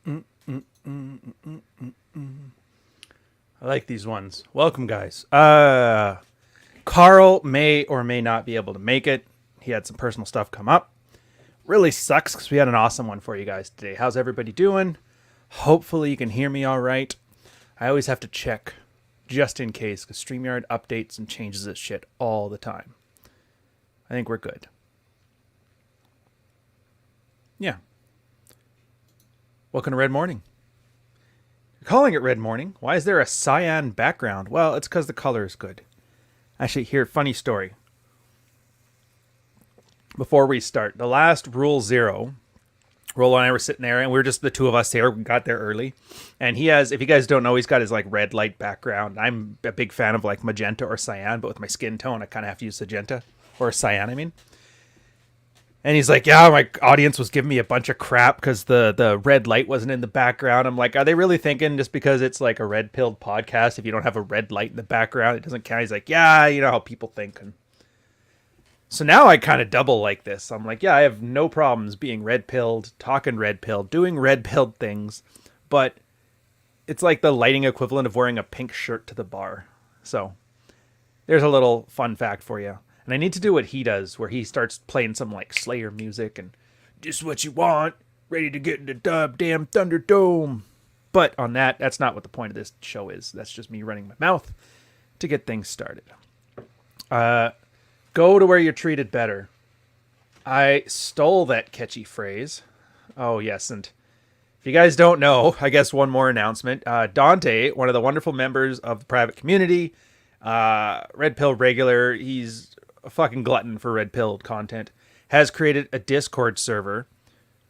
Mm, mm, mm, mm, mm, mm, mm. I like these ones. Welcome, guys. Carl may or may not be able to make it. He had some personal stuff come up. Really sucks because we had an awesome one for you guys today. How's everybody doing? Hopefully you can hear me all right. I always have to check just in case because StreamYard updates and changes its shit all the time. I think we're good. Yeah. Welcome to Red Morning. You're calling it Red Morning. Why is there a cyan background? Well, it's because the color is good. Actually, here, funny story. Before we start, the last Rule Zero, Rolo and I were sitting there, and we were just the two of us here. We got there early. And he has, if you guys don't know, he's got his like red light background. I'm a big fan of like magenta or cyan, but with my skin tone, I kind of have to use magenta or cyan, I mean. And he's like, yeah, my audience was giving me a bunch of crap because the red light wasn't in the background. I'm like, are they really thinking just because it's like a red-pilled podcast, if you don't have a red light in the background, it doesn't count? He's like, yeah, you know how people think. And so now I kind of double like this. I'm like, yeah, I have no problems being red-pilled, talking red-pilled, doing red-pilled things. But it's like the lighting equivalent of wearing a pink shirt to the bar. So there's a little fun fact for you. And I need to do what he does, where he starts playing some like Slayer music and just what you want, ready to get into damn Thunderdome. But on that, that's not what the point of this show is. That's just me running my mouth to get things started. Go to where you're treated better. I stole that catchy phrase. Oh, yes. And if you guys don't know, I guess one more announcement. Dante, one of the wonderful members of the private community, Red Pill regular, he's a fucking glutton for red pilled content, has created a Discord server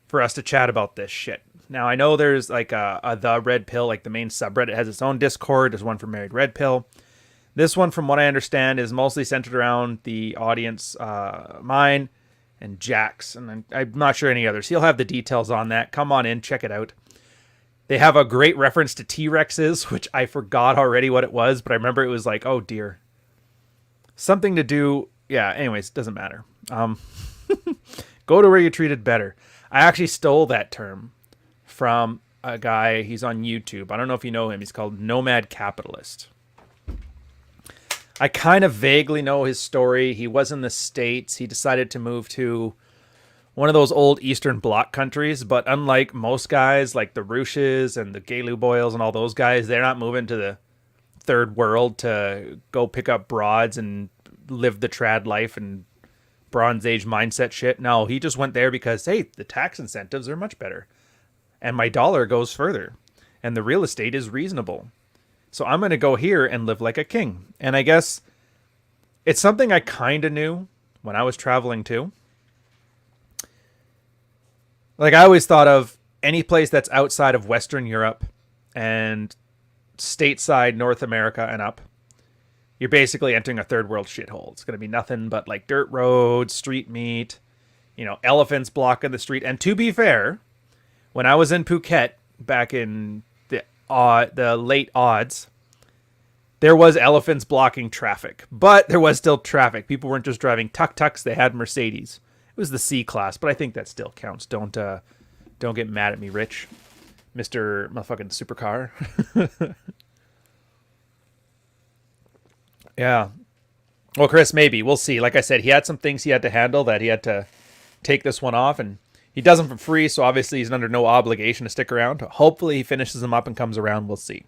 for us to chat about this shit. Now I know there's like a the Red Pill, like the main subreddit has its own Discord. There's one for Married Red Pill. This one, from what I understand, is mostly centered around the audience, mine and Jack's, and I'm not sure any others. He'll have the details on that. Come on in, check it out. They have a great reference to T-Rexes, which I forgot already what it was, but I remember it was like, oh dear, something to do. Yeah, anyways, doesn't matter. Go to where you're treated better. I actually stole that term from a guy. He's on YouTube. I don't know if you know him. He's called Nomad Capitalist. I kind of vaguely know his story. He was in the States. He decided to move to one of those old Eastern Bloc countries, but unlike most guys like the Rooshes and the Galu Boyles and all those guys, they're not moving to the third world to go pick up broads and live the trad life and Bronze Age mindset shit. No, he just went there because, hey, the tax incentives are much better. And my dollar goes further. And the real estate is reasonable. So I'm going to go here and live like a king. And I guess it's something I kind of knew when I was traveling too. Like I always thought of any place that's outside of Western Europe and stateside North America and up, you're basically entering a third world shithole. It's going to be nothing but like dirt roads, street meat, you know, elephants blocking the street. And to be fair, when I was in Phuket back in the late odds, there was elephants blocking traffic, but there was still traffic. People weren't just driving tuk-tuks; they had Mercedes. It was the C class, but I think that still counts. Don't get mad at me, Rich, Mister Motherfucking Supercar. Yeah. Well, Chris, maybe. We'll see. Like I said, he had some things he had to handle that he had to take this one off, and he does them for free, so obviously he's under no obligation to stick around. Hopefully he finishes them up and comes around. We'll see.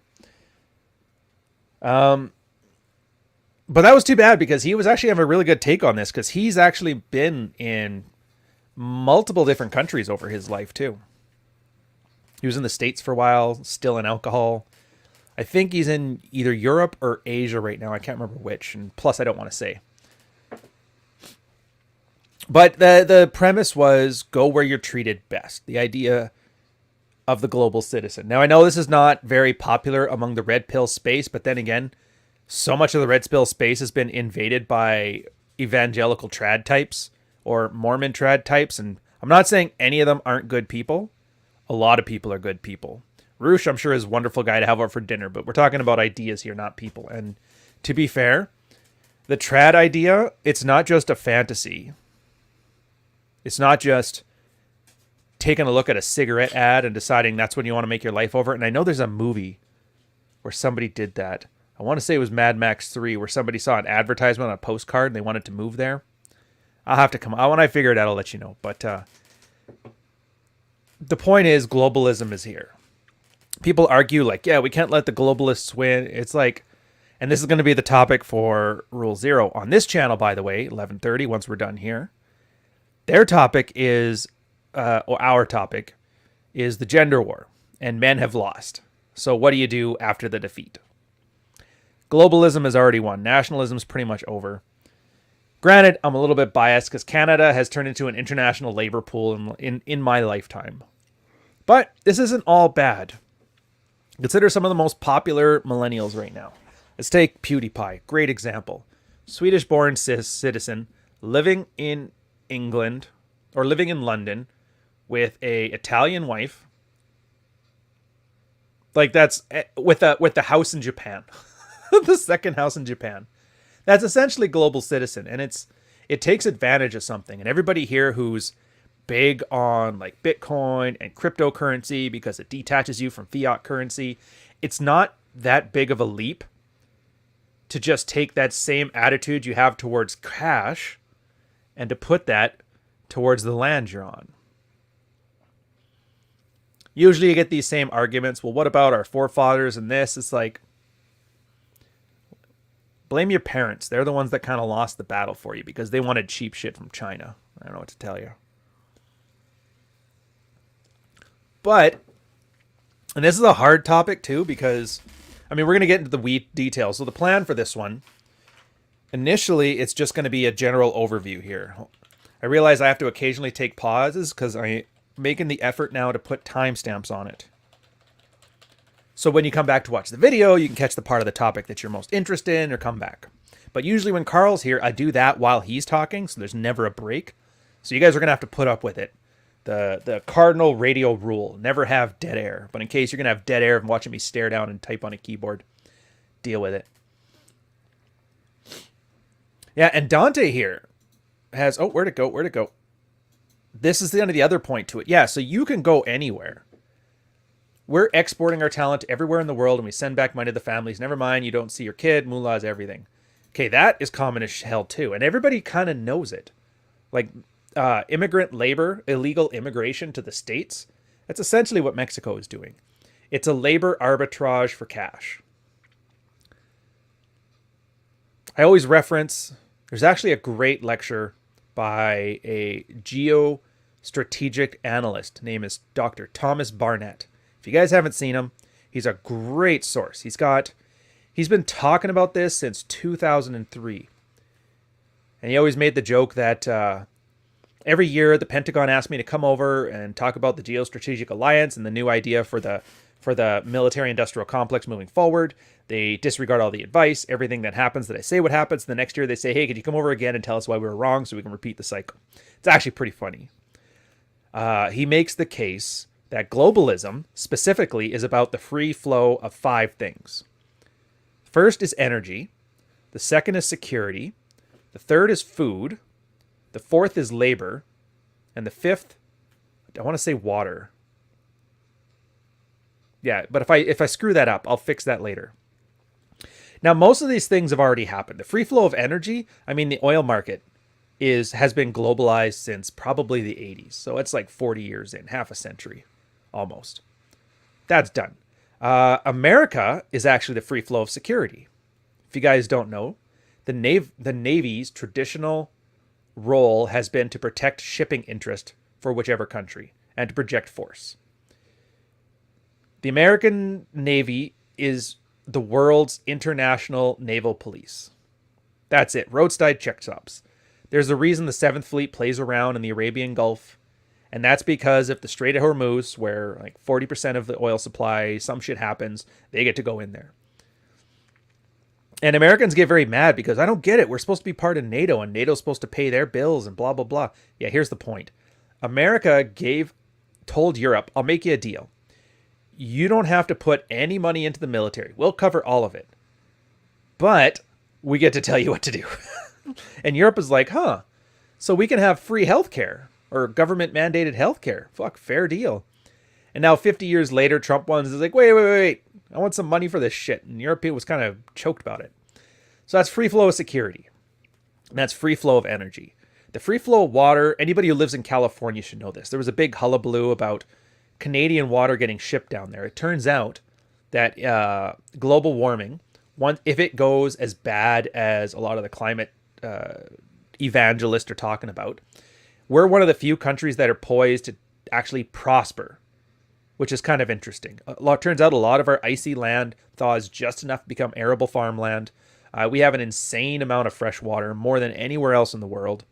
But that was too bad because he was actually having a really good take on this because he's actually been in multiple different countries over his life, too. He was in the States for a while, still in alcohol. I think he's in either Europe or Asia right now. I can't remember which. And plus, I don't want to say. But the premise was go where you're treated best. The idea of the global citizen. Now, I know this is not very popular among the red pill space. But then again, so much of the red pill space has been invaded by evangelical trad types or Mormon trad types. And I'm not saying any of them aren't good people. A lot of people are good people. Roosh, I'm sure, is a wonderful guy to have over for dinner, but we're talking about ideas here, not people. And to be fair, the trad idea, it's not just a fantasy. It's not just taking a look at a cigarette ad and deciding that's when you want to make your life over. And I know there's a movie where somebody did that. I want to say it was Mad Max 3, where somebody saw an advertisement on a postcard and they wanted to move there. I'll have to come. When I figure it out, I'll let you know. But the point is, globalism is here. People argue like, yeah, we can't let the globalists win. It's like, and this is going to be the topic for Rule Zero on this channel, by the way, 11:30. Once we're done here, their topic is, or our topic is the gender war, and men have lost. So what do you do after the defeat? Globalism has already won. Nationalism is pretty much over. Granted, I'm a little bit biased because Canada has turned into an international labor pool in my lifetime. But this isn't all bad. Consider some of the most popular millennials right now. Let's take PewDiePie. Great example. Swedish-born citizen living in England or living in London with a Italian wife. Like that's with the house in Japan. The second house in Japan. That's essentially global citizen, and it takes advantage of something. And everybody here who's big on like Bitcoin and cryptocurrency because it detaches you from fiat currency, it's not that big of a leap to just take that same attitude you have towards cash and to put that towards the land you're on. Usually you get these same arguments. Well, what about our forefathers and this? It's like, blame your parents. They're the ones that kind of lost the battle for you because they wanted cheap shit from China. I don't know what to tell you. But, and this is a hard topic too because, I mean, we're going to get into the wheat details. So the plan for this one, initially, it's just going to be a general overview here. I realize I have to occasionally take pauses because I'm making the effort now to put timestamps on it. So when you come back to watch the video, you can catch the part of the topic that you're most interested in or come back. But usually when Carl's here, I do that while he's talking, so there's never a break. So you guys are going to have to put up with it. The cardinal radio rule, never have dead air. But in case you're going to have dead air from watching me stare down and type on a keyboard, deal with it. Yeah, and Dante here has... Oh, where'd it go? Where'd it go? This is the other point to it. Yeah, so you can go anywhere. We're exporting our talent to everywhere in the world, and we send back money to the families. Never mind, you don't see your kid. Mullah's everything. Okay, that is common as hell, too. And everybody kind of knows it. Like, immigrant labor, illegal immigration to the States, that's essentially what Mexico is doing. It's a labor arbitrage for cash. I always reference, there's actually a great lecture by a geostrategic analyst. Name is Dr. Thomas Barnett. If you guys haven't seen him, he's a great source. He's been talking about this since 2003. And he always made the joke that every year the Pentagon asked me to come over and talk about the geostrategic alliance and the new idea for the military-industrial complex moving forward. They disregard all the advice, everything that happens that I say what happens. The next year they say, hey, could you come over again and tell us why we were wrong so we can repeat the cycle? It's actually pretty funny. He makes the case that globalism specifically is about the free flow of 5 things. First is energy. The second is security. The third is food. The fourth is labor. And the fifth, I want to say water. Yeah, but if I screw that up, I'll fix that later. Now, most of these things have already happened. The free flow of energy, I mean, the oil market has been globalized since probably the 80s. So it's like 40 years in, half a century. Almost. That's done. America is actually the free flow of security. If you guys don't know, the Navy's traditional role has been to protect shipping interest for whichever country and to project force. The American Navy is the world's international naval police. That's it. Roadside checkstops. There's a reason the 7th Fleet plays around in the Arabian Gulf. And that's because if the Strait of Hormuz, where like 40% of the oil supply, some shit happens, they get to go in there. And Americans get very mad because I don't get it. We're supposed to be part of NATO and NATO's supposed to pay their bills and blah, blah, blah. Yeah, here's the point. America told Europe, I'll make you a deal. You don't have to put any money into the military. We'll cover all of it. But we get to tell you what to do. And Europe is like, huh, so we can have free healthcare. or government mandated healthcare. Fuck, fair deal. And now 50 years later, Trump is like, wait. I want some money for this shit. And Europe was kind of choked about it. So that's free flow of security. And that's free flow of energy. The free flow of water, anybody who lives in California should know this. There was a big hullabaloo about Canadian water getting shipped down there. It turns out that global warming, if it goes as bad as a lot of the climate evangelists are talking about, we're one of the few countries that are poised to actually prosper, which is kind of interesting. Turns out a lot of our icy land thaws just enough to become arable farmland. We have an insane amount of fresh water, more than anywhere else in the world.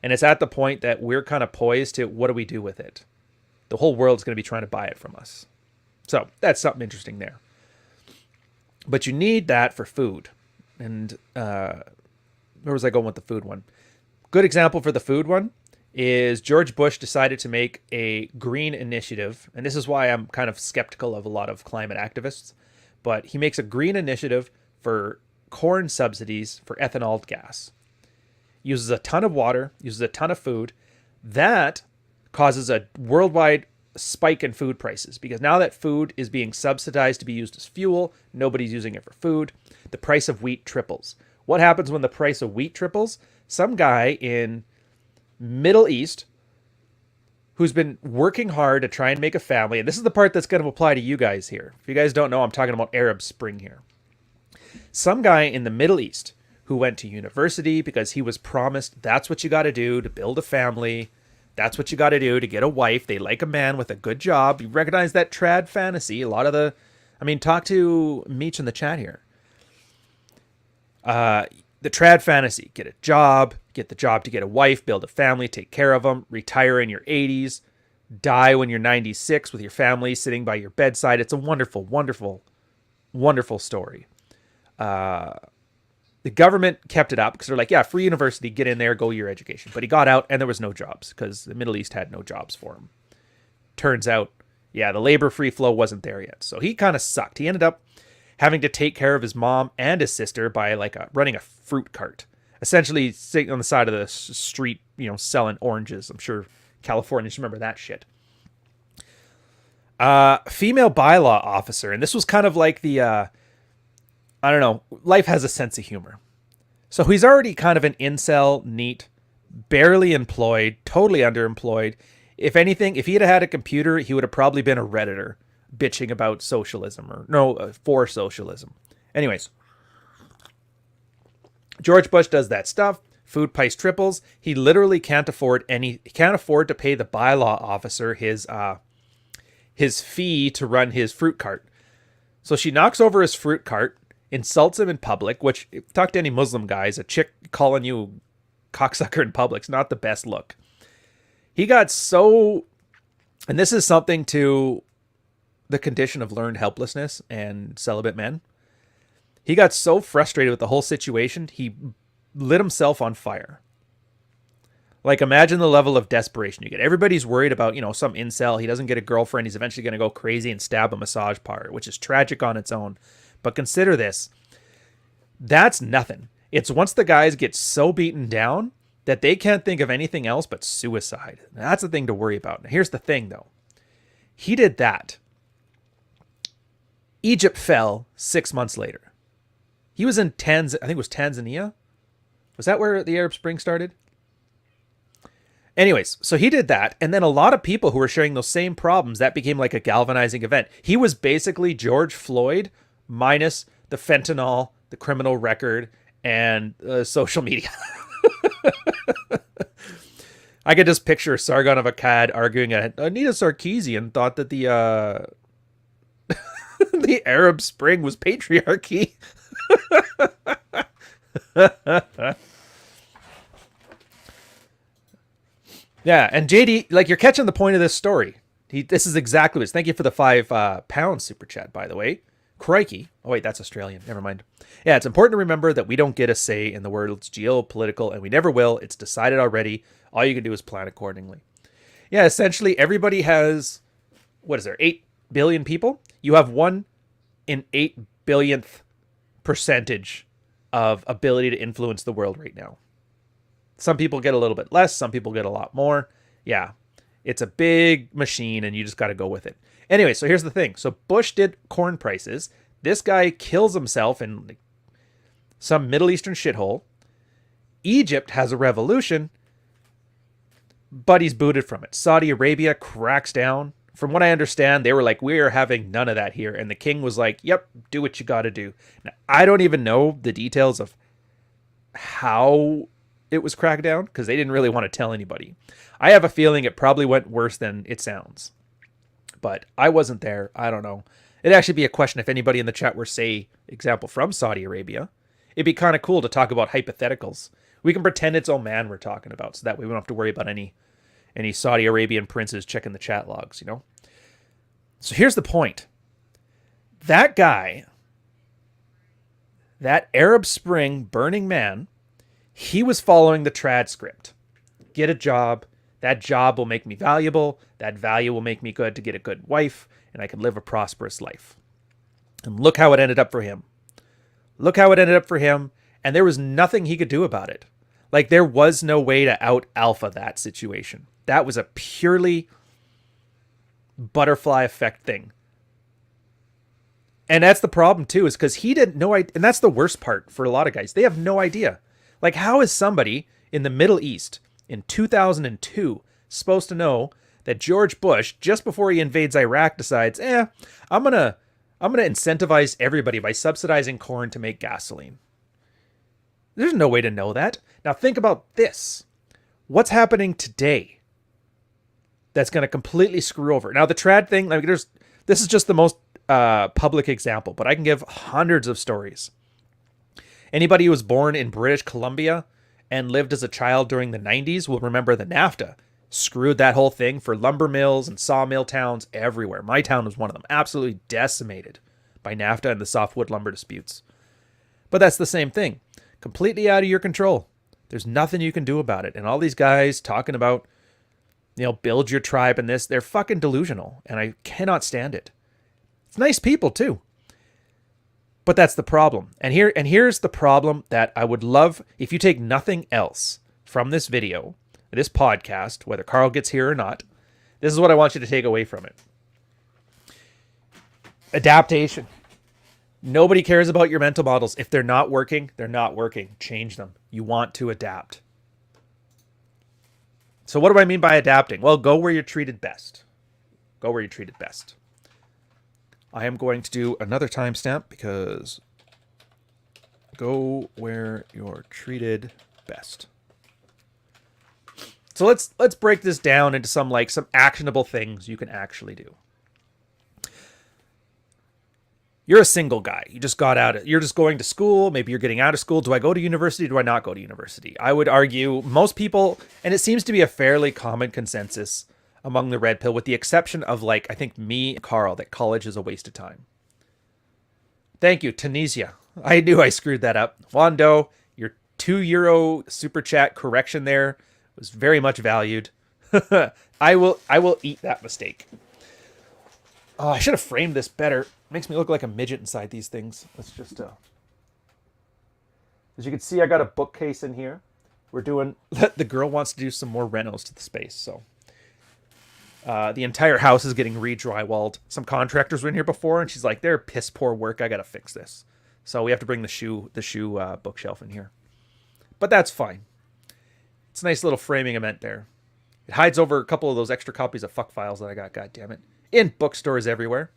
And it's at the point that we're kind of poised to, what do we do with it? The whole world's going to be trying to buy it from us. So that's something interesting there. But you need that for food. And where was I going with the food one? Good example for the food one is George Bush decided to make a green initiative. And this is why I'm kind of skeptical of a lot of climate activists. But he makes a green initiative for corn subsidies for ethanol gas. Uses a ton of water, uses a ton of food. That causes a worldwide spike in food prices because now that food is being subsidized to be used as fuel, nobody's using it for food. The price of wheat triples. What happens when the price of wheat triples? Some guy in Middle East who's been working hard to try and make a family, and this is the part that's going to apply to you guys here. If you guys don't know, I'm talking about Arab Spring here. Some guy in the Middle East who went to university because he was promised that's what you got to do to build a family. That's what you got to do to get a wife. They like a man with a good job. You recognize that trad fantasy. A lot of talk to Meech in the chat here. The trad fantasy, get a job, get the job to get a wife, build a family, take care of them, retire in your 80s, die when you're 96 with your family sitting by your bedside. It's a wonderful, wonderful, wonderful story. The government kept it up because they're like, yeah, free university, get in there, go your education. But he got out and there was no jobs because the Middle East had no jobs for him. Turns out, yeah, the labor free flow wasn't there yet. So he kind of sucked. He ended up having to take care of his mom and his sister by running a fruit cart, essentially sitting on the side of the street, selling oranges. I'm sure Californians remember that shit. Female bylaw officer. And this was kind of like the, I don't know, life has a sense of humor. So he's already kind of an incel, neat, barely employed, totally underemployed. If anything, if he had a computer, he would have probably been a Redditor bitching about socialism for socialism. Anyways, George Bush does that stuff. Food price triples. He literally can't afford to pay the bylaw officer his fee to run his fruit cart. So she knocks over his fruit cart, insults him in public, which, if you talk to any Muslim guys, a chick calling you cocksucker in public's not the best look. He got so, and this is something to the condition of learned helplessness and celibate men. He got so frustrated with the whole situation, he lit himself on fire. Like, imagine the level of desperation you get. Everybody's worried about, some incel. He doesn't get a girlfriend. He's eventually going to go crazy and stab a massage parlor, which is tragic on its own. But consider this. That's nothing. It's once the guys get so beaten down that they can't think of anything else but suicide. That's the thing to worry about. Now, here's the thing, though. He did that. Egypt fell 6 months later. He was in Tanzania. Was that where the Arab Spring started? Anyways, so he did that. And then a lot of people who were sharing those same problems, that became like a galvanizing event. He was basically George Floyd minus the fentanyl, the criminal record, and social media. I could just picture Sargon of Akkad arguing Anita Sarkeesian thought that the the Arab Spring was patriarchy. Yeah, and JD, you're catching the point of this story. This is exactly what it is. Thank you for the £5 super chat, by the way. Crikey. Oh, wait, that's Australian. Never mind. Yeah, it's important to remember that we don't get a say in the world's geopolitical, and we never will. It's decided already. All you can do is plan accordingly. Yeah, essentially, everybody has, 8 billion people? You have 1 in 8 billionth percentage of ability to influence the world right now. Some people get a little bit less. Some people get a lot more. Yeah, it's a big machine and you just got to go with it. Anyway, so here's the thing. So Bush did corn prices. This guy kills himself in some Middle Eastern shithole. Egypt has a revolution, but he's booted from it. Saudi Arabia cracks down. From what I understand, they were like, we are having none of that here. And the king was like, yep, do what you got to do. Now, I don't even know the details of how it was cracked down because they didn't really want to tell anybody. I have a feeling it probably went worse than it sounds. But I wasn't there. I don't know. It'd actually be a question if anybody in the chat were, say, example, from Saudi Arabia. It'd be kind of cool to talk about hypotheticals. We can pretend it's Oman we're talking about, so that way we don't have to worry about any Saudi Arabian princes checking the chat logs, you know? So here's the point. That guy, that Arab Spring burning man, he was following the trad script. Get a job. That job will make me valuable. That value will make me good to get a good wife, and I can live a prosperous life. And look how it ended up for him. Look how it ended up for him, and there was nothing he could do about it. Like, there was no way to out-alpha that situation. That was a purely butterfly effect thing. And that's the problem, too, is because he didn't know. And that's the worst part for a lot of guys. They have no idea. Like, how is somebody in the Middle East in 2002 supposed to know that George Bush, just before he invades Iraq, decides, I'm gonna incentivize everybody by subsidizing corn to make gasoline? There's no way to know that. Now think about this. What's happening today that's going to completely screw over? Now the trad thing, like this is just the most public example, but I can give hundreds of stories. Anybody who was born in British Columbia and lived as a child during the 90s will remember that NAFTA screwed that whole thing for lumber mills and sawmill towns everywhere. My town was one of them, absolutely decimated by NAFTA and the softwood lumber disputes. But that's the same thing. Completely out of your control. There's nothing you can do about it. And all these guys talking about, build your tribe and this, they're fucking delusional. And I cannot stand it. It's nice people too. But that's the problem. And here's the problem that I would love, if you take nothing else from this video, this podcast, whether Carl gets here or not, this is what I want you to take away from it. Adaptation. Nobody cares about your mental models. If they're not working, they're not working. Change them. You want to adapt. So what do I mean by adapting? Well, go where you're treated best. Go where you're treated best. I am going to do another timestamp because go where you're treated best. So let's break this down into some actionable things you can actually do. You're a single guy. You just got out. You're just going to school. Maybe you're getting out of school. Do I go to university? Do I not go to university? I would argue most people, and it seems to be a fairly common consensus among the red pill, with the exception of I think me and Carl, that college is a waste of time. Thank you, Tunisia. I knew I screwed that up. Wando, your €2 super chat correction there was very much valued. I will eat that mistake. Oh, I should have framed this better. Makes me look like a midget inside these things. Let's just as you can see, I got a bookcase in here. We're doing the girl wants to do some more renos to the space, so the entire house is getting re-drywalled. Some contractors were in here before, and she's like, they're piss poor work. I gotta fix this. So we have to bring the shoe bookshelf in here. But that's fine. It's a nice little framing event there. It hides over a couple of those extra copies of fuck files that I got, God damn it, in bookstores everywhere.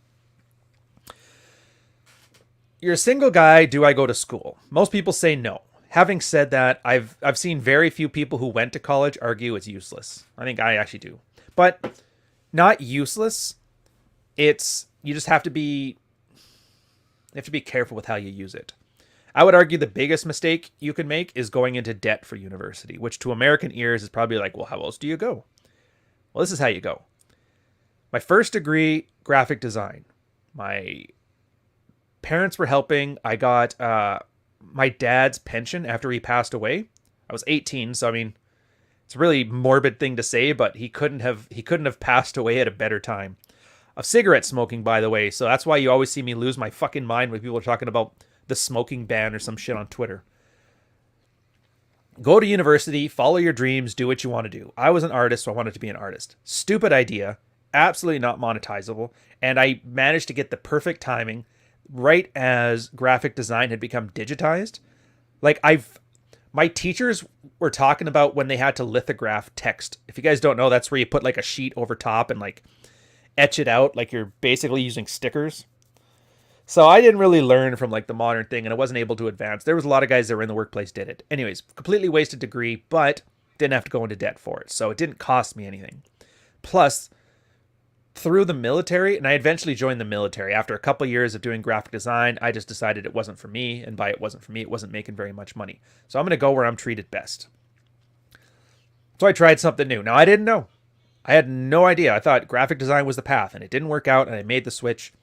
You're a single guy. Do I go to school? Most people say no. Having said that, I've seen very few people who went to college argue it's useless. I think I actually do. But not useless. You just have to be careful with how you use it. I would argue the biggest mistake you can make is going into debt for university, which to American ears is probably like, well, how else do you go? Well, this is how you go. My first degree, graphic design. My parents were helping. I got my dad's pension after he passed away. I was 18, so I mean, it's a really morbid thing to say, but he couldn't have passed away at a better time. Of cigarette smoking, by the way, so that's why you always see me lose my fucking mind when people are talking about the smoking ban or some shit on Twitter. Go to university, follow your dreams, do what you want to do. I was an artist, so I wanted to be an artist. Stupid idea, absolutely not monetizable. And I managed to get the perfect timing right as graphic design had become digitized. Like my teachers were talking about when they had to lithograph text. If you guys don't know, that's where you put like a sheet over top and like etch it out like you're basically using stickers. So I didn't really learn from like the modern thing, and I wasn't able to advance. There was a lot of guys that were in the workplace did it. Anyways, completely wasted degree, but didn't have to go into debt for it. So it didn't cost me anything. Plus, through the military, and I eventually joined the military. After a couple of years of doing graphic design, I just decided it wasn't for me, and by it wasn't for me, it wasn't making very much money. So I'm going to go where I'm treated best. So I tried something new. Now, I didn't know. I had no idea. I thought graphic design was the path, and it didn't work out, and I made the switch.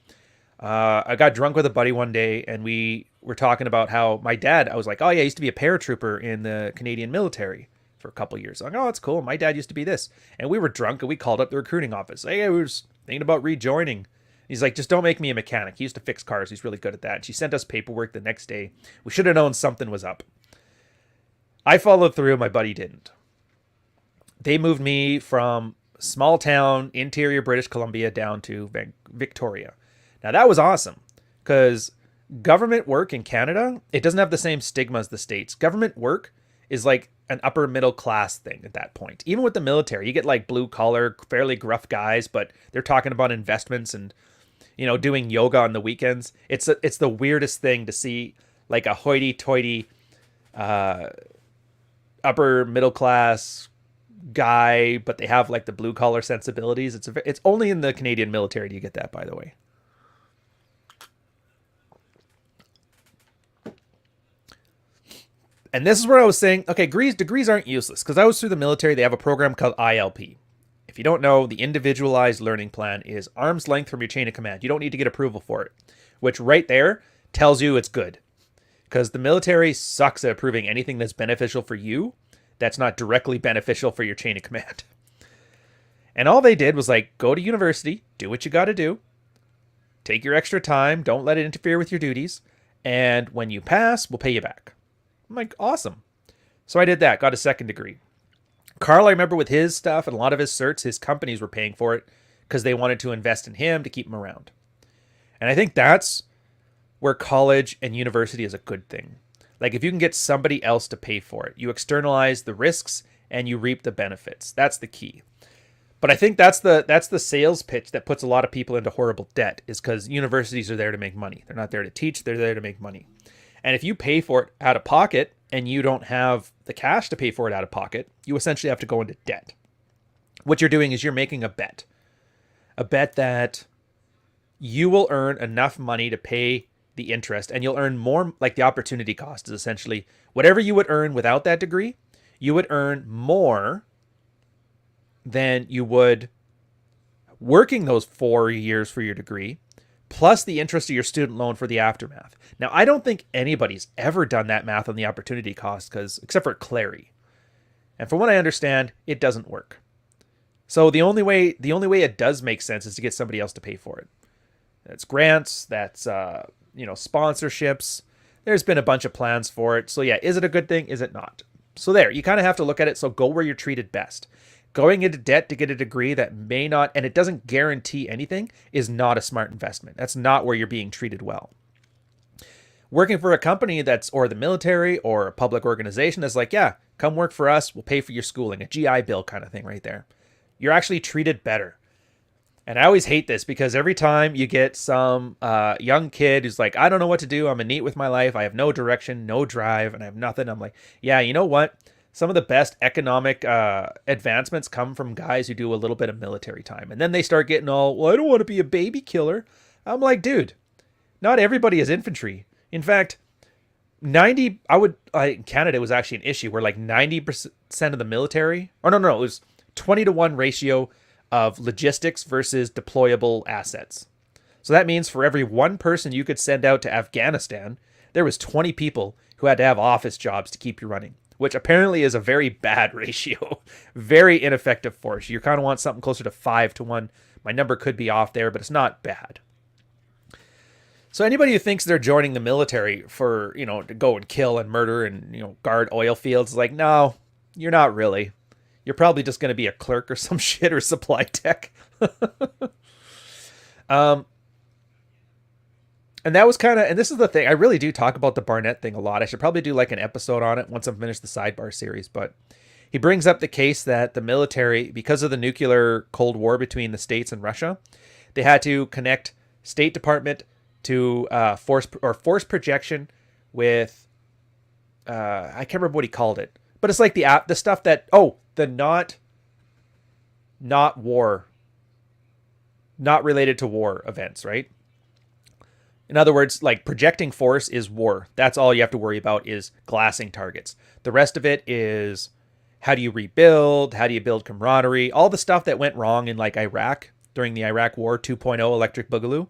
I got drunk with a buddy one day, and we were talking about how my dad, I was like, oh yeah, I used to be a paratrooper in the Canadian military for a couple of years. I'm like, oh, that's cool. My dad used to be this. And we were drunk, and we called up the recruiting office. Hey, we were just thinking about rejoining. He's like, just don't make me a mechanic. He used to fix cars. He's really good at that. And she sent us paperwork the next day. We should have known something was up. I followed through. My buddy didn't. They moved me from small town, interior British Columbia down to Victoria. Now, that was awesome because government work in Canada, it doesn't have the same stigma as the States. Government work is like an upper middle class thing at that point. Even with the military, you get like blue collar, fairly gruff guys, but they're talking about investments and, you know, doing yoga on the weekends. It's the weirdest thing to see like a hoity-toity upper middle class guy, but they have like the blue collar sensibilities. It's only in the Canadian military do you get that, by the way. And this is where I was saying, okay, degrees aren't useless because I was through the military. They have a program called ILP. If you don't know, the Individualized Learning Plan is arm's length from your chain of command. You don't need to get approval for it, which right there tells you it's good because the military sucks at approving anything that's beneficial for you that's not directly beneficial for your chain of command. And all they did was like, go to university, do what you got to do, take your extra time, don't let it interfere with your duties, and when you pass, we'll pay you back. I'm like, awesome. So I did that, got a second degree. Carl, I remember with his stuff and a lot of his certs, his companies were paying for it because they wanted to invest in him to keep him around. And I think that's where college and university is a good thing. Like if you can get somebody else to pay for it, you externalize the risks and you reap the benefits. That's the key. But I think that's the sales pitch that puts a lot of people into horrible debt is because universities are there to make money. They're not there to teach, they're there to make money. And if you pay for it out of pocket and you don't have the cash to pay for it out of pocket, you essentially have to go into debt. What you're doing is you're making a bet that you will earn enough money to pay the interest and you'll earn more. Like the opportunity cost is essentially whatever you would earn without that degree, you would earn more than you would working those 4 years for your degree, plus the interest of your student loan for the aftermath. Now, I don't think anybody's ever done that math on the opportunity cost except for Clary. And from what I understand, it doesn't work. So the only way it does make sense is to get somebody else to pay for it. That's grants, that's sponsorships. There's been a bunch of plans for it. So yeah, is it a good thing? Is it not? So there, you kind of have to look at it. So go where you're treated best. Going into debt to get a degree that may not, and it doesn't guarantee anything, is not a smart investment. That's not where you're being treated well. Working for a company or the military or a public organization that's like, yeah, come work for us. We'll pay for your schooling, a GI Bill kind of thing right there. You're actually treated better. And I always hate this because every time you get some young kid who's like, I don't know what to do. I'm in need with my life. I have no direction, no drive, and I have nothing. I'm like, yeah, you know what? Some of the best economic advancements come from guys who do a little bit of military time. And then they start getting all, well, I don't want to be a baby killer. I'm like, dude, not everybody is infantry. In fact, in Canada was actually an issue where like 90% of the military, it was 20-to-1 ratio of logistics versus deployable assets. So that means for every one person you could send out to Afghanistan, there was 20 people who had to have office jobs to keep you running, which apparently is a very bad ratio, very ineffective force. You kind of want something closer to 5-to-1. My number could be off there, but it's not bad. So anybody who thinks they're joining the military for, to go and kill and murder and, guard oil fields, is like, no, you're not really. You're probably just going to be a clerk or some shit or supply tech. um, and that was kind of, and this is the thing, I really do talk about the Barnett thing a lot. I should probably do like an episode on it once I'm finished the sidebar series, but he brings up the case that the military, because of the nuclear Cold War between the States and Russia, they had to connect State Department to force projection with I can't remember what he called it, but it's like the stuff that the not war, not related to war events, right? In other words, like projecting force is war. That's all you have to worry about is glassing targets. The rest of it is how do you rebuild? How do you build camaraderie? All the stuff that went wrong in like Iraq during the Iraq War 2.0 Electric Boogaloo.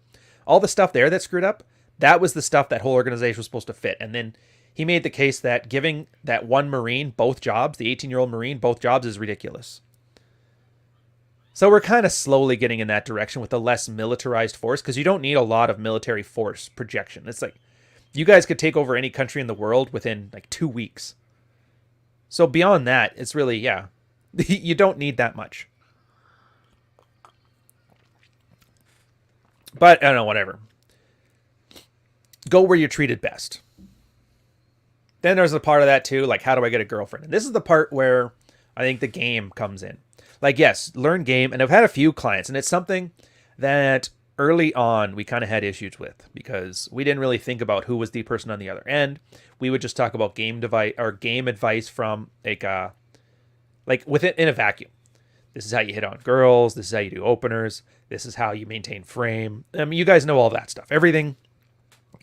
All the stuff there that screwed up, that was the stuff that whole organization was supposed to fit. And then he made the case that giving that one Marine both jobs, the 18-year-old Marine, both jobs is ridiculous. So we're kind of slowly getting in that direction with a less militarized force because you don't need a lot of military force projection. It's like you guys could take over any country in the world within like 2 weeks. So beyond that, it's really, yeah, you don't need that much. But I don't know, whatever. Go where you're treated best. Then there's a part of that too, like how do I get a girlfriend? And this is the part where I think the game comes in. Like, yes, learn game. And I've had a few clients, and it's something that early on we kind of had issues with because we didn't really think about who was the person on the other end. We would just talk about game advice from like within in a vacuum. This is how you hit on girls. This is how you do openers. This is how you maintain frame. I mean, you guys know all that stuff. Everything,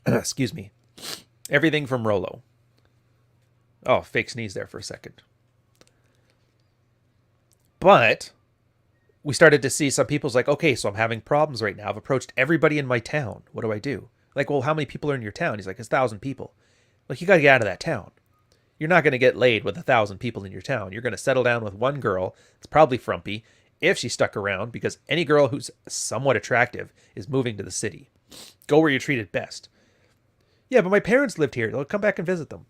excuse me, everything from Rolo. Oh, fake sneeze there for a second. But we started to see some people's like, okay, so I'm having problems right now. I've approached everybody in my town. What do I do? Like, well, how many people are in your town? He's like, it's 1,000 people. Like, you got to get out of that town. You're not going to get laid with 1,000 people in your town. You're going to settle down with one girl. It's probably frumpy if she stuck around because any girl who's somewhat attractive is moving to the city. Go where you're treated best. Yeah, but my parents lived here. They'll come back and visit them.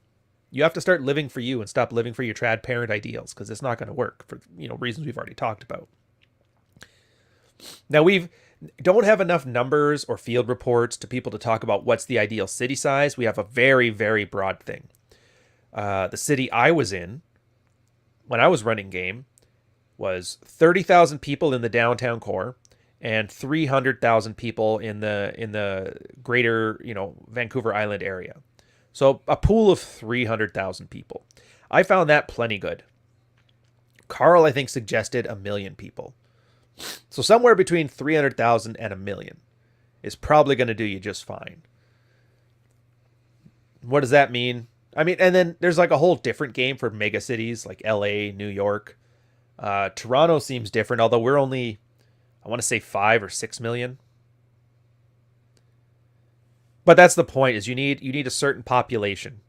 You have to start living for you and stop living for your trad parent ideals because it's not going to work for reasons we've already talked about. Now we don't have enough numbers or field reports to people to talk about what's the ideal city size. We have a very, very broad thing. The city I was in when I was running game was 30,000 people in the downtown core and 300,000 people in the greater, Vancouver Island area. So a pool of 300,000 people. I found that plenty good. Carl, I think, suggested 1 million people. So somewhere between 300,000 and 1 million is probably going to do you just fine. What does that mean? I mean, and then there's like a whole different game for mega cities like LA, New York. Toronto seems different, although we're only, I want to say 5 or 6 million. But that's the point, is you need a certain population.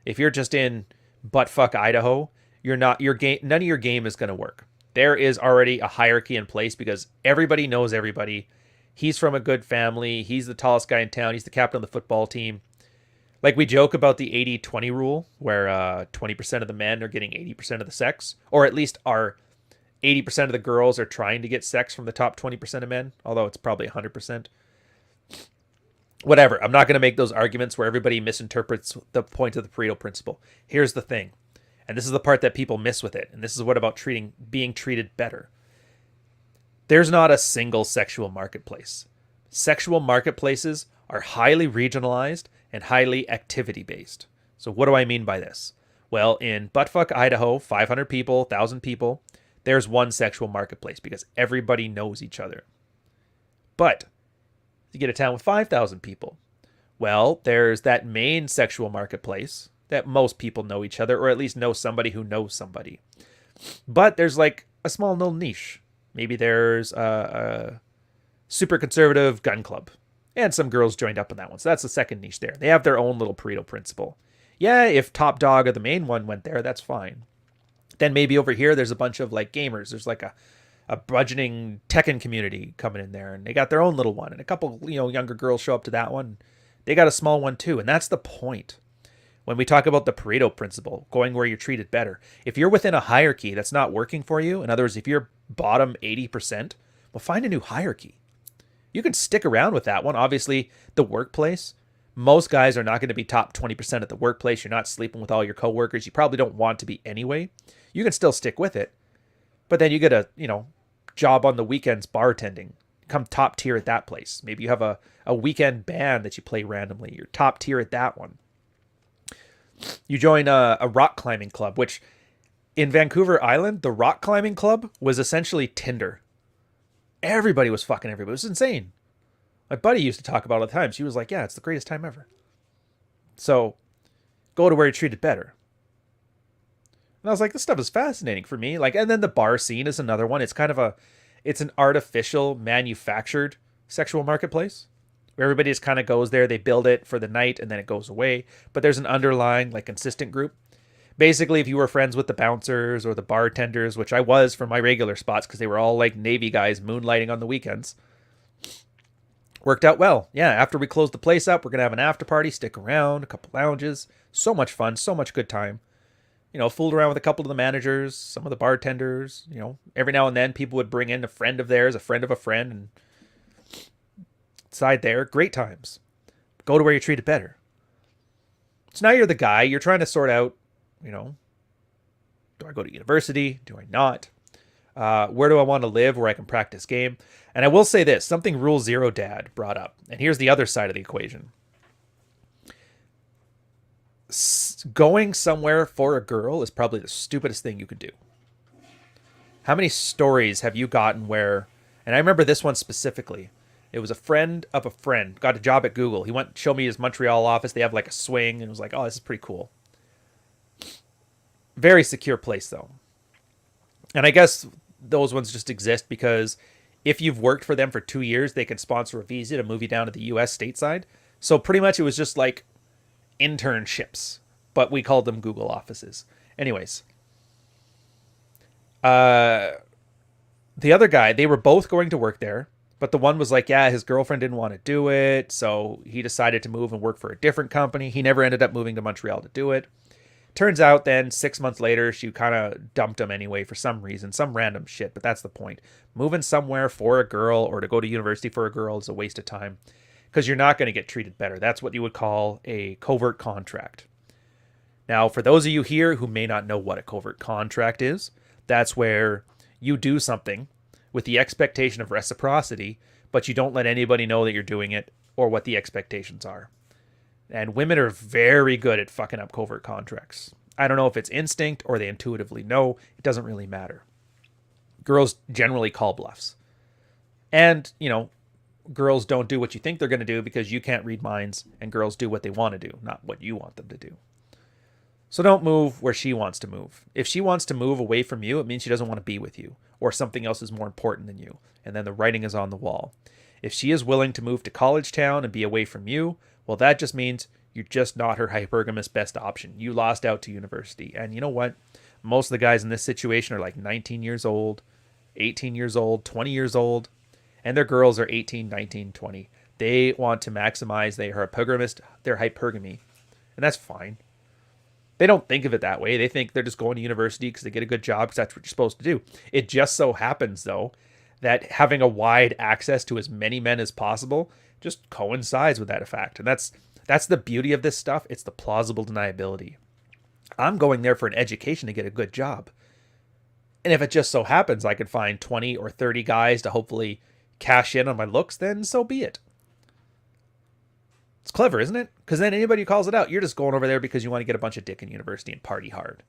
If you're just in buttfuck Idaho, none of your game is going to work. There is already a hierarchy in place because everybody knows everybody. He's from a good family. He's the tallest guy in town. He's the captain of the football team. Like we joke about the 80-20 rule where 20% of the men are getting 80% of the sex, or at least 80% of the girls are trying to get sex from the top 20% of men, although it's probably 100%. Whatever. I'm not going to make those arguments where everybody misinterprets the point of the Pareto principle. Here's the thing. And this is the part that people miss with it. And this is what about being treated better. There's not a single sexual marketplace. Sexual marketplaces are highly regionalized and highly activity-based. So what do I mean by this? Well, in buttfuck Idaho, 500 people, 1,000 people, there's one sexual marketplace because everybody knows each other. But you get a town with 5,000 people. Well, there's that main sexual marketplace that most people know each other, or at least know somebody who knows somebody. But there's like a small little niche. Maybe there's a super conservative gun club. And some girls joined up in that one. So that's the second niche there. They have their own little Pareto principle. Yeah, if top dog of the main one went there, that's fine. Then maybe over here, there's a bunch of like gamers. There's like a budgeting Tekken community coming in there. And they got their own little one. And a couple, younger girls show up to that one. They got a small one too. And that's the point. When we talk about the Pareto principle, going where you're treated better, if you're within a hierarchy that's not working for you, in other words, if you're bottom 80%, well, find a new hierarchy. You can stick around with that one. Obviously, the workplace, most guys are not going to be top 20% at the workplace. You're not sleeping with all your coworkers. You probably don't want to be anyway. You can still stick with it. But then you get a, job on the weekends bartending. Come top tier at that place. Maybe you have a weekend band that you play randomly. You're top tier at that one. You join a rock climbing club, which in Vancouver Island, the rock climbing club was essentially Tinder. Everybody was fucking everybody. It was insane. My buddy used to talk about it all the time. She was like, yeah, it's the greatest time ever. So go to where you're treated better. And I was like, this stuff is fascinating for me. And then the bar scene is another one. It's kind of it's an artificial, manufactured sexual marketplace where everybody just kind of goes there. They build it for the night and then it goes away. But there's an underlying, consistent group. Basically, if you were friends with the bouncers or the bartenders, which I was for my regular spots because they were all like Navy guys moonlighting on the weekends, worked out well. Yeah, after we close the place up, we're going to have an after party, stick around, a couple lounges. So much fun, so much good time. Fooled around with a couple of the managers, some of the bartenders. Every now and then people would bring in a friend of theirs, a friend of a friend, and side there. Great times. Go to where you're treated better. So now you're the guy. You're trying to sort out, do I go to university? Do I not? Where do I want to live where I can practice game? And I will say this, something Rule Zero Dad brought up. And here's the other side of the equation. Going somewhere for a girl is probably the stupidest thing you could do. How many stories have you gotten where, and I remember this one specifically, it was a friend of a friend, got a job at Google. He went to show me his Montreal office. They have a swing and was like, oh, this is pretty cool. Very secure place though. And I guess those ones just exist because if you've worked for them for 2 years, they can sponsor a visa to move you down to the US stateside. So pretty much it was just like internships, but we called them Google offices. Anyways, the other guy, they were both going to work there, but the one was like, yeah, his girlfriend didn't want to do it, so he decided to move and work for a different company. He never ended up moving to Montreal to do it. Turns out then 6 months later, she kind of dumped him anyway for some reason, some random shit, but that's the point. Moving somewhere for a girl or to go to university for a girl is a waste of time because you're not going to get treated better. That's what you would call a covert contract. Now, for those of you here who may not know what a covert contract is, that's where you do something with the expectation of reciprocity, but you don't let anybody know that you're doing it or what the expectations are. And women are very good at fucking up covert contracts. I don't know if it's instinct or they intuitively know. It doesn't really matter. Girls generally call bluffs. And, girls don't do what you think they're going to do because you can't read minds, and girls do what they want to do, not what you want them to do. So don't move where she wants to move. If she wants to move away from you, it means she doesn't want to be with you, or something else is more important than you. And then the writing is on the wall. If she is willing to move to college town and be away from you, well, that just means you're just not her hypergamous best option. You lost out to university. And you know what? Most of the guys in this situation are like 19 years old, 18 years old, 20 years old, and their girls are 18, 19, 20. They want to maximize their hypergamy, and that's fine. They don't think of it that way. They think they're just going to university because they get a good job because that's what you're supposed to do. It just so happens, though, that having a wide access to as many men as possible just coincides with that fact. And that's the beauty of this stuff. It's the plausible deniability. I'm going there for an education to get a good job. And if it just so happens I could find 20 or 30 guys to hopefully cash in on my looks, then so be it. It's clever, isn't it? Because then anybody who calls it out, you're just going over there because you want to get a bunch of dick in university and party hard.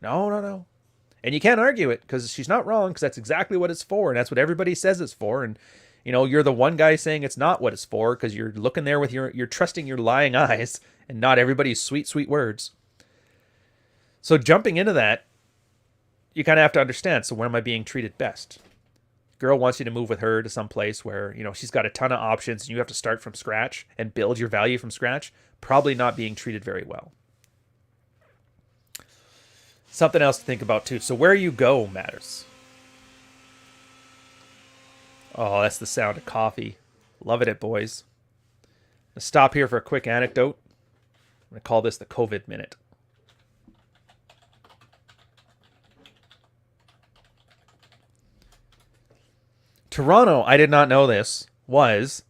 No. And you can't argue it because she's not wrong, because that's exactly what it's for. And that's what everybody says it's for. And, you're the one guy saying it's not what it's for because you're looking there with you're trusting your lying eyes and not everybody's sweet, sweet words. So jumping into that, you kind of have to understand, so where am I being treated best? Girl wants you to move with her to some place where, she's got a ton of options and you have to start from scratch and build your value from scratch. Probably not being treated very well. Something else to think about too. So where you go matters. Oh, that's the sound of coffee. Loving it, boys. Let's stop here for a quick anecdote. I'm going to call this the COVID minute. Toronto, I did not know this, was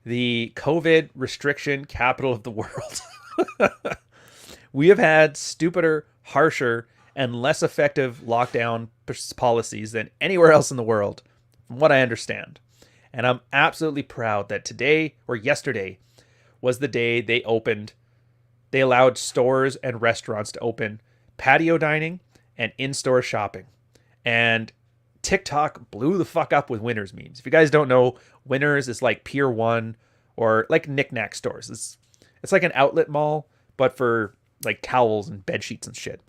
the COVID restriction capital of the world. We have had stupider, harsher, and less effective lockdown policies than anywhere else in the world, from what I understand. And I'm absolutely proud that today or yesterday was the day they allowed stores and restaurants to open patio dining and in-store shopping. And TikTok blew the fuck up with Winners memes. If you guys don't know, Winners is like Pier 1 or like knickknack stores. It's like an outlet mall, but for like towels and bed sheets and shit.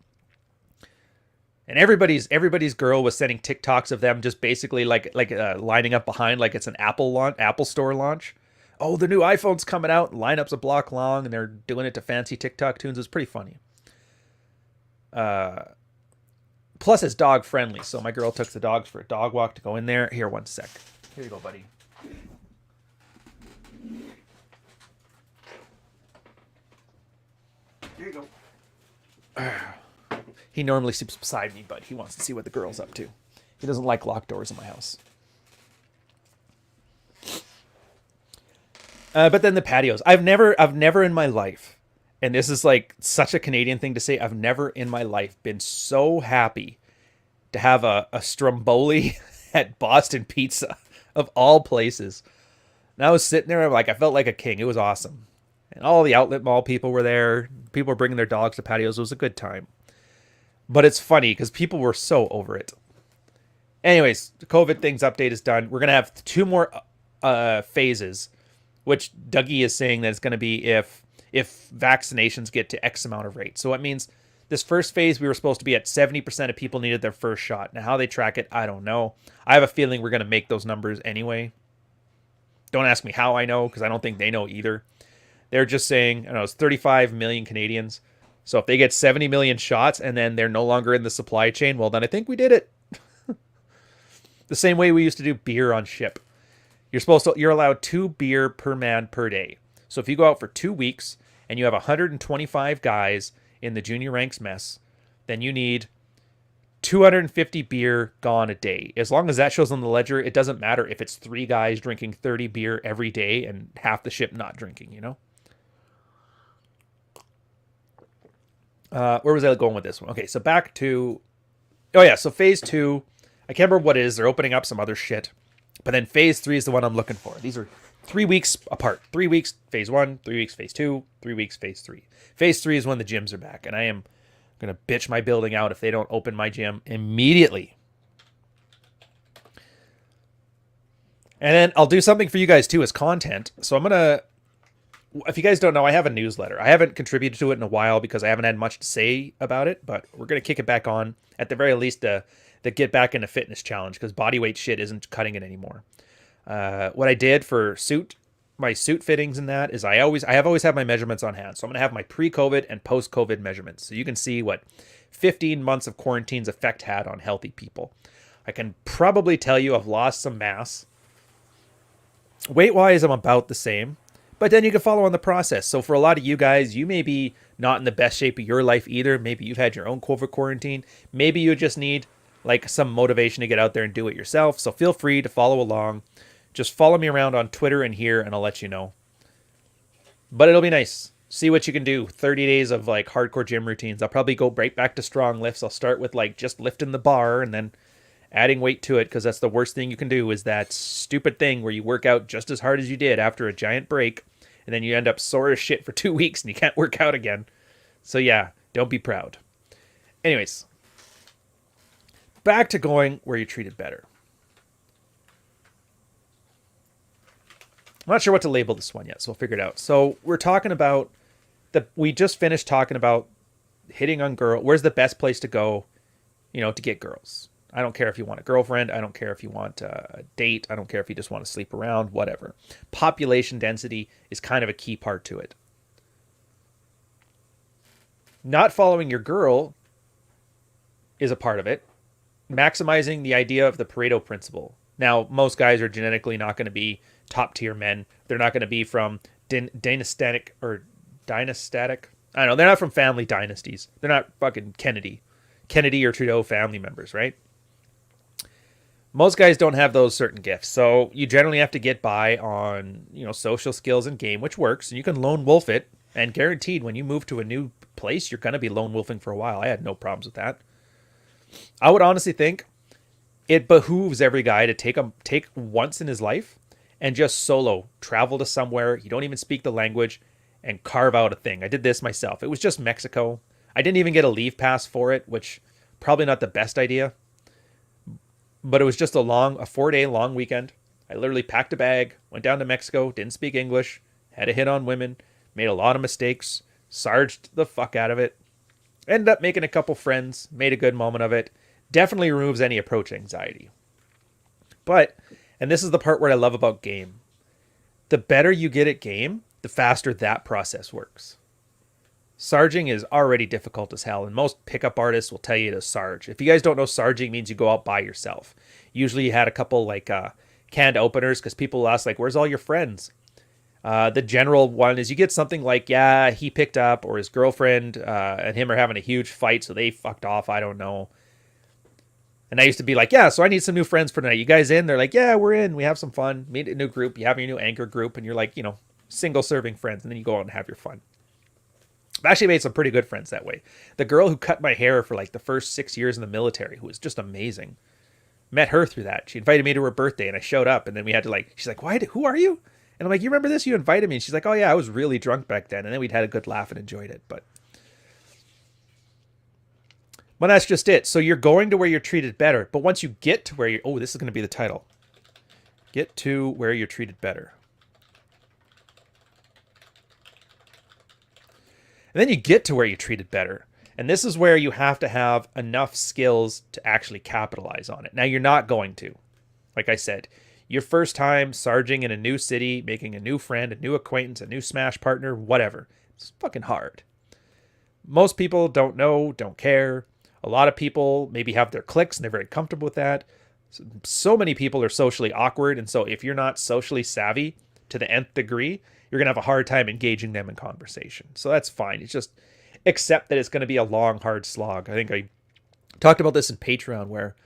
And everybody's girl was sending TikToks of them just basically like lining up behind like it's an Apple Store launch. Oh, the new iPhone's coming out. Lineup's a block long, and they're doing it to fancy TikTok tunes. It's pretty funny. Plus, it's dog friendly, so my girl took the dogs for a dog walk to go in there. Here, one sec. Here you go, buddy. Here you go. He normally sleeps beside me, but he wants to see what the girl's up to. He doesn't like locked doors in my house. But then the patios. I've never in my life, and this is like such a Canadian thing to say, I've never in my life been so happy to have a Stromboli at Boston Pizza, of all places. And I was sitting there, I felt like a king. It was awesome. And all the outlet mall people were there. People were bringing their dogs to patios. It was a good time. But it's funny because people were so over it. Anyways, the COVID things update is done. We're going to have 2 more phases, which Dougie is saying that it's going to be if vaccinations get to X amount of rate. So it means this first phase, we were supposed to be at 70% of people needed their first shot. Now, how they track it, I don't know. I have a feeling we're going to make those numbers anyway. Don't ask me how I know, because I don't think they know either. They're just saying, I don't know, it's 35 million Canadians. So if they get 70 million shots and then they're no longer in the supply chain, well, then I think we did it. The same way we used to do beer on ship. You're allowed 2 beer per man per day. So if you go out for 2 weeks and you have 125 guys in the junior ranks mess, then you need 250 beer gone a day. As long as that shows on the ledger, it doesn't matter if it's 3 guys drinking 30 beer every day and half the ship not drinking, you know? Where was I going with this one? Okay, so back to... Oh yeah, so phase 2, I can't remember what it is. They're opening up some other shit. But then phase 3 is the one I'm looking for. These are 3 weeks apart. 3 weeks, phase 1, 3 weeks, phase 2, 3 weeks, phase 3. Phase 3 is when the gyms are back, and I am going to bitch my building out if they don't open my gym immediately. And then I'll do something for you guys too as content. So I'm going to... If you guys don't know, I have a newsletter. I haven't contributed to it in a while because I haven't had much to say about it, but we're going to kick it back on. At the very least, the Get Back into Fitness challenge, because bodyweight shit isn't cutting it anymore. What I did for my suit fittings and that is I have always had my measurements on hand. So I'm going to have my pre-COVID and post-COVID measurements. So you can see what 15 months of quarantine's effect had on healthy people. I can probably tell you I've lost some mass. Weight-wise, I'm about the same. But then you can follow on the process. So for a lot of you guys, you may be not in the best shape of your life either. Maybe you've had your own COVID quarantine. Maybe you just need like some motivation to get out there and do it yourself. So feel free to follow along. Just follow me around on Twitter and here, and I'll let you know. But it'll be nice. See what you can do. 30 days of like hardcore gym routines. I'll probably go right back to strong lifts. I'll start with like just lifting the bar and then adding weight to it, because that's the worst thing you can do, is that stupid thing where you work out just as hard as you did after a giant break, and then you end up sore as shit for 2 weeks and you can't work out again. So yeah, don't be proud. Anyways, back to going where you're treated better. I'm not sure what to label this one yet, so we'll figure it out. So we're talking about we just finished talking about hitting on girl. Where's the best place to go, to get girls? I don't care if you want a girlfriend. I don't care if you want a date. I don't care if you just want to sleep around, whatever. Population density is kind of a key part to it. Not following your girl is a part of it. Maximizing the idea of the Pareto principle. Now, most guys are genetically not going to be top tier men. They're not going to be from Dynastatic or dynastatic. I don't know. They're not from family dynasties. They're not fucking Kennedy or Trudeau family members, right? Most guys don't have those certain gifts, so you generally have to get by on social skills and game, which works, and you can lone wolf it. And guaranteed, when you move to a new place, you're gonna be lone wolfing for a while. I had no problems with that. I would honestly think it behooves every guy to take once in his life and just solo travel to somewhere you don't even speak the language and carve out a thing. I did this myself. It was just Mexico. I didn't even get a leave pass for it, which probably not the best idea. But it was just a 4-day long weekend. I literally packed a bag, went down to Mexico, didn't speak English, had a hit on women, made a lot of mistakes, sarged the fuck out of it. Ended up making a couple friends, made a good moment of it. Definitely removes any approach anxiety. But, and this is the part where I love about game, the better you get at game, the faster that process works. Sarging is already difficult as hell, and most pickup artists will tell you to sarge. If you guys don't know, sarging means you go out by yourself. Usually you had a couple canned openers because people ask where's all your friends? The general one is you get something like, yeah, he picked up, or his girlfriend and him are having a huge fight, so they fucked off, I don't know. And I used to be like, yeah, so I need some new friends for tonight. You guys in? They're like, yeah, we're in. We have some fun. Meet a new group. You have your new anchor group, and you're like, single serving friends, and then you go out and have your fun. I've actually made some pretty good friends that way. The girl who cut my hair for the first 6 years in the military, who was just amazing, met her through that. She invited me to her birthday, and I showed up, and then we had to she's like, why? Who are you? And I'm like, you remember this? You invited me. And she's like, oh yeah, I was really drunk back then. And then we'd had a good laugh and enjoyed it. But that's just it. So you're going to where you're treated better. But once you get to where you're, this is going to be the title. Get to where you're treated better. And then you get to where you're treated better. And this is where you have to have enough skills to actually capitalize on it. Now, you're not going to. Like I said, your first time sarging in a new city, making a new friend, a new acquaintance, a new smash partner, whatever. It's fucking hard. Most people don't know, don't care. A lot of people maybe have their cliques and they're very comfortable with that. So many people are socially awkward. And so if you're not socially savvy to the nth degree, you're going to have a hard time engaging them in conversation. So that's fine. It's just accept that it's going to be a long, hard slog. I think I talked about this in Patreon where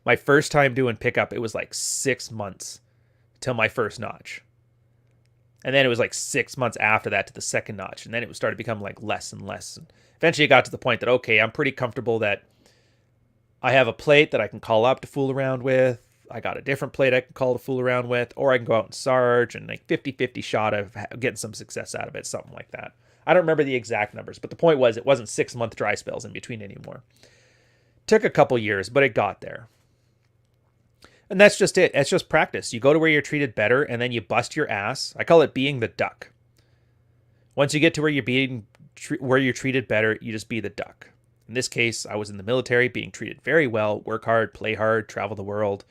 my first time doing pickup, it was 6 months till my first notch. And then it was 6 months after that to the second notch. And then it was started to become less and less. And eventually it got to the point that, okay, I'm pretty comfortable that I have a plate that I can call up to fool around with. I got a different plate I can call to fool around with, or I can go out and sarge and 50-50 shot of getting some success out of it, something like that. I don't remember the exact numbers, but the point was it wasn't 6-month dry spells in between anymore. Took a couple years, but it got there. And that's just it. It's just practice. You go to where you're treated better, and then you bust your ass. I call it being the duck. Once you get to where you're treated better, you just be the duck. In this case, I was in the military, being treated very well, work hard, play hard, travel the world.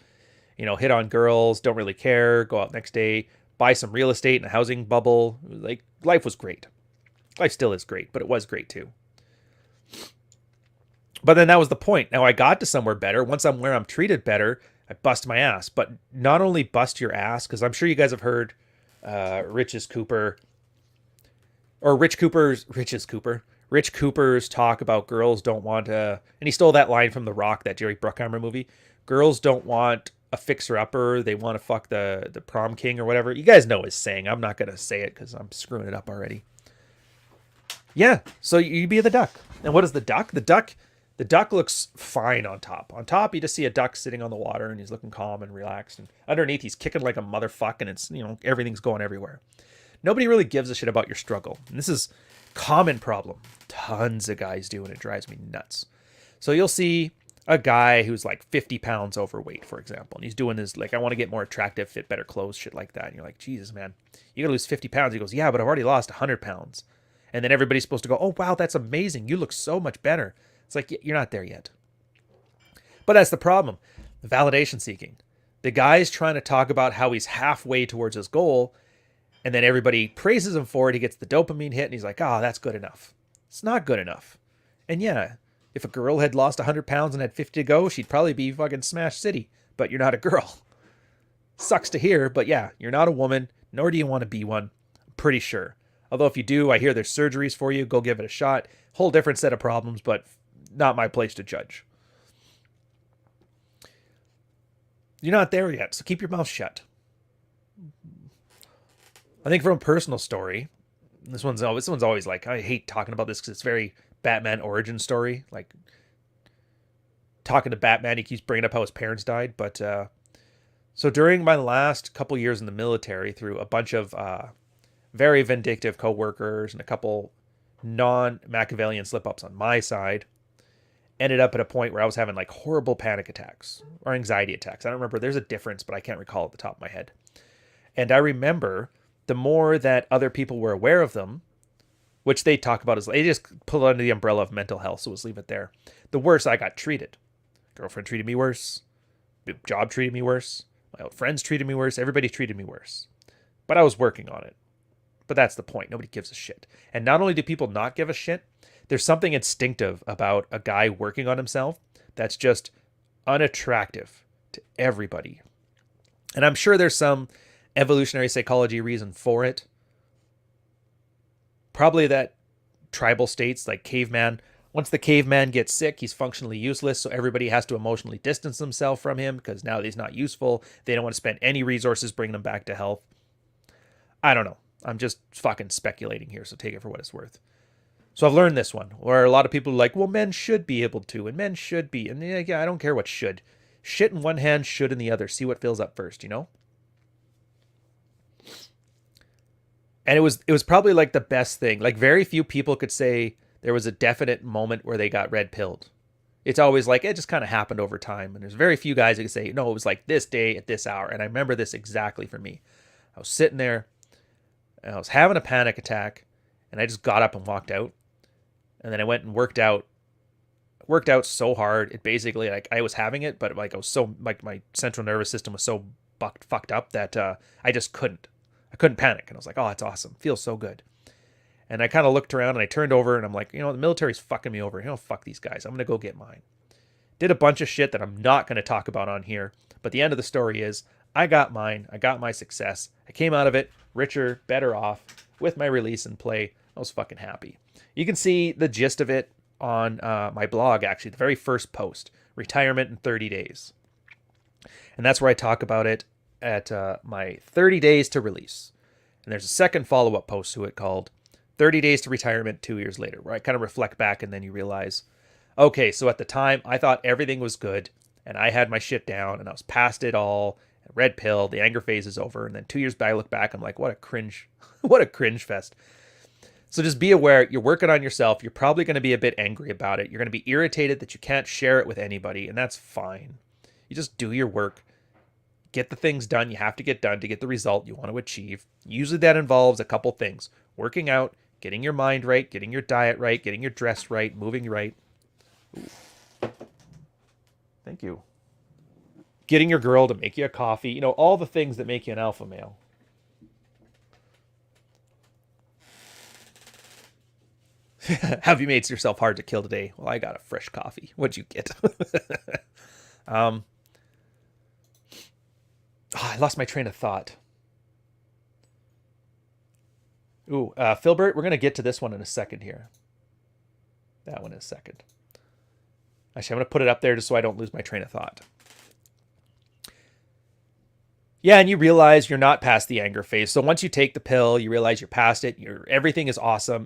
Hit on girls, don't really care, go out next day, buy some real estate in a housing bubble. Life was great. Life still is great, but it was great too. But then that was the point. Now I got to somewhere better. Once I'm where I'm treated better, I bust my ass. But not only bust your ass, because I'm sure you guys have heard Rich Cooper's talk about girls don't want and he stole that line from The Rock, that Jerry Bruckheimer movie. Girls don't want a fixer-upper, they want to fuck the prom king or whatever. You guys know his saying. I'm not going to say it because I'm screwing it up already. Yeah, so you be the duck. And what is the duck? The duck looks fine on top. On top, you just see a duck sitting on the water, and he's looking calm and relaxed. And underneath, he's kicking like a motherfucker, and it's, everything's going everywhere. Nobody really gives a shit about your struggle. And this is common problem. Tons of guys do, and it drives me nuts. So you'll see a guy who's 50 pounds overweight, for example, and he's doing his I want to get more attractive, fit better clothes, shit like that. And you're like, Jesus, man, you gotta lose 50 pounds. He goes, yeah, but I've already lost 100 pounds. And then everybody's supposed to go, oh, wow, that's amazing. You look so much better. It's you're not there yet. But that's the problem. The validation seeking. The guy's trying to talk about how he's halfway towards his goal, and then everybody praises him for it. He gets the dopamine hit, and he's like, oh, that's good enough. It's not good enough. And yeah, if a girl had lost 100 pounds and had 50 to go, she'd probably be fucking Smash City. But you're not a girl. Sucks to hear, but yeah, you're not a woman, nor do you want to be one. I'm pretty sure. Although if you do, I hear there's surgeries for you. Go give it a shot. Whole different set of problems, but not my place to judge. You're not there yet, so keep your mouth shut. I think from a personal story, this one's always like, I hate talking about this because it's very Batman origin story. Like talking to Batman, he keeps bringing up how his parents died. But so during my last couple years in the military, through a bunch of very vindictive coworkers and a couple non-Machiavellian slip-ups on my side, ended up at a point where I was having like horrible panic attacks or anxiety attacks. I don't remember. There's a difference, but I can't recall at the top of my head. And I remember the more that other people were aware of them, which they talk about as they just pull under the umbrella of mental health, so let's leave it there, the worse I got treated. Girlfriend treated me worse. Job treated me worse. My old friends treated me worse. Everybody treated me worse. But I was working on it. But that's the point. Nobody gives a shit. And not only do people not give a shit, there's something instinctive about a guy working on himself that's just unattractive to everybody. And I'm sure there's some evolutionary psychology reason for it. Probably that tribal states like caveman. Once the caveman gets sick, he's functionally useless, so everybody has to emotionally distance themselves from him because now he's not useful. They don't want to spend any resources bringing him back to health. I don't know. I'm just fucking speculating here, so take it for what it's worth. So I've learned this one, where a lot of people are like, well, men should be able to, and men should be. And yeah, I don't care what should. Shit in one hand, should in the other. See what fills up first, you know? And it was probably like the best thing. Like very few people could say there was a definite moment where they got red pilled. It's always like, it just kind of happened over time. And there's very few guys that can say, no, it was like this day at this hour. And I remember this exactly for me. I was sitting there, and I was having a panic attack, and I just got up and walked out. And then I went and worked out so hard. It basically, like, I was having it, but like I was so, like, my central nervous system was so fucked up that I just couldn't. I couldn't panic. And I was like, oh, that's awesome. Feels so good. And I kind of looked around and I turned over and I'm like, the military's fucking me over. Fuck these guys. I'm going to go get mine. Did a bunch of shit that I'm not going to talk about on here. But the end of the story is I got mine. I got my success. I came out of it richer, better off with my release and play. I was fucking happy. You can see the gist of it on my blog, actually, the very first post, Retirement in 30 Days. And that's where I talk about it at my 30 days to release. And there's a second follow-up post to it called 30 Days to Retirement 2 years later, where I kind of reflect back and then you realize, okay, so at the time I thought everything was good and I had my shit down and I was past it all. Red pill, the anger phase is over. And then 2 years back, I look back, I'm like, what a cringe, what a cringe fest. So just be aware, you're working on yourself. You're probably going to be a bit angry about it. You're going to be irritated that you can't share it with anybody, and that's fine. You just do your work. Get the things done you have to get done to get the result you want to achieve. Usually that involves a couple things. Working out, getting your mind right, getting your diet right, getting your dress right, moving right. Ooh. Thank you. Getting your girl to make you a coffee. All the things that make you an alpha male. Have you made yourself hard to kill today? Well, I got a fresh coffee. What'd you get? I lost my train of thought. Ooh, Filbert, we're going to get to this one in a second here. That one in a second. Actually, I'm going to put it up there just so I don't lose my train of thought. Yeah, and you realize you're not past the anger phase. So once you take the pill, you realize you're past it. Everything is awesome.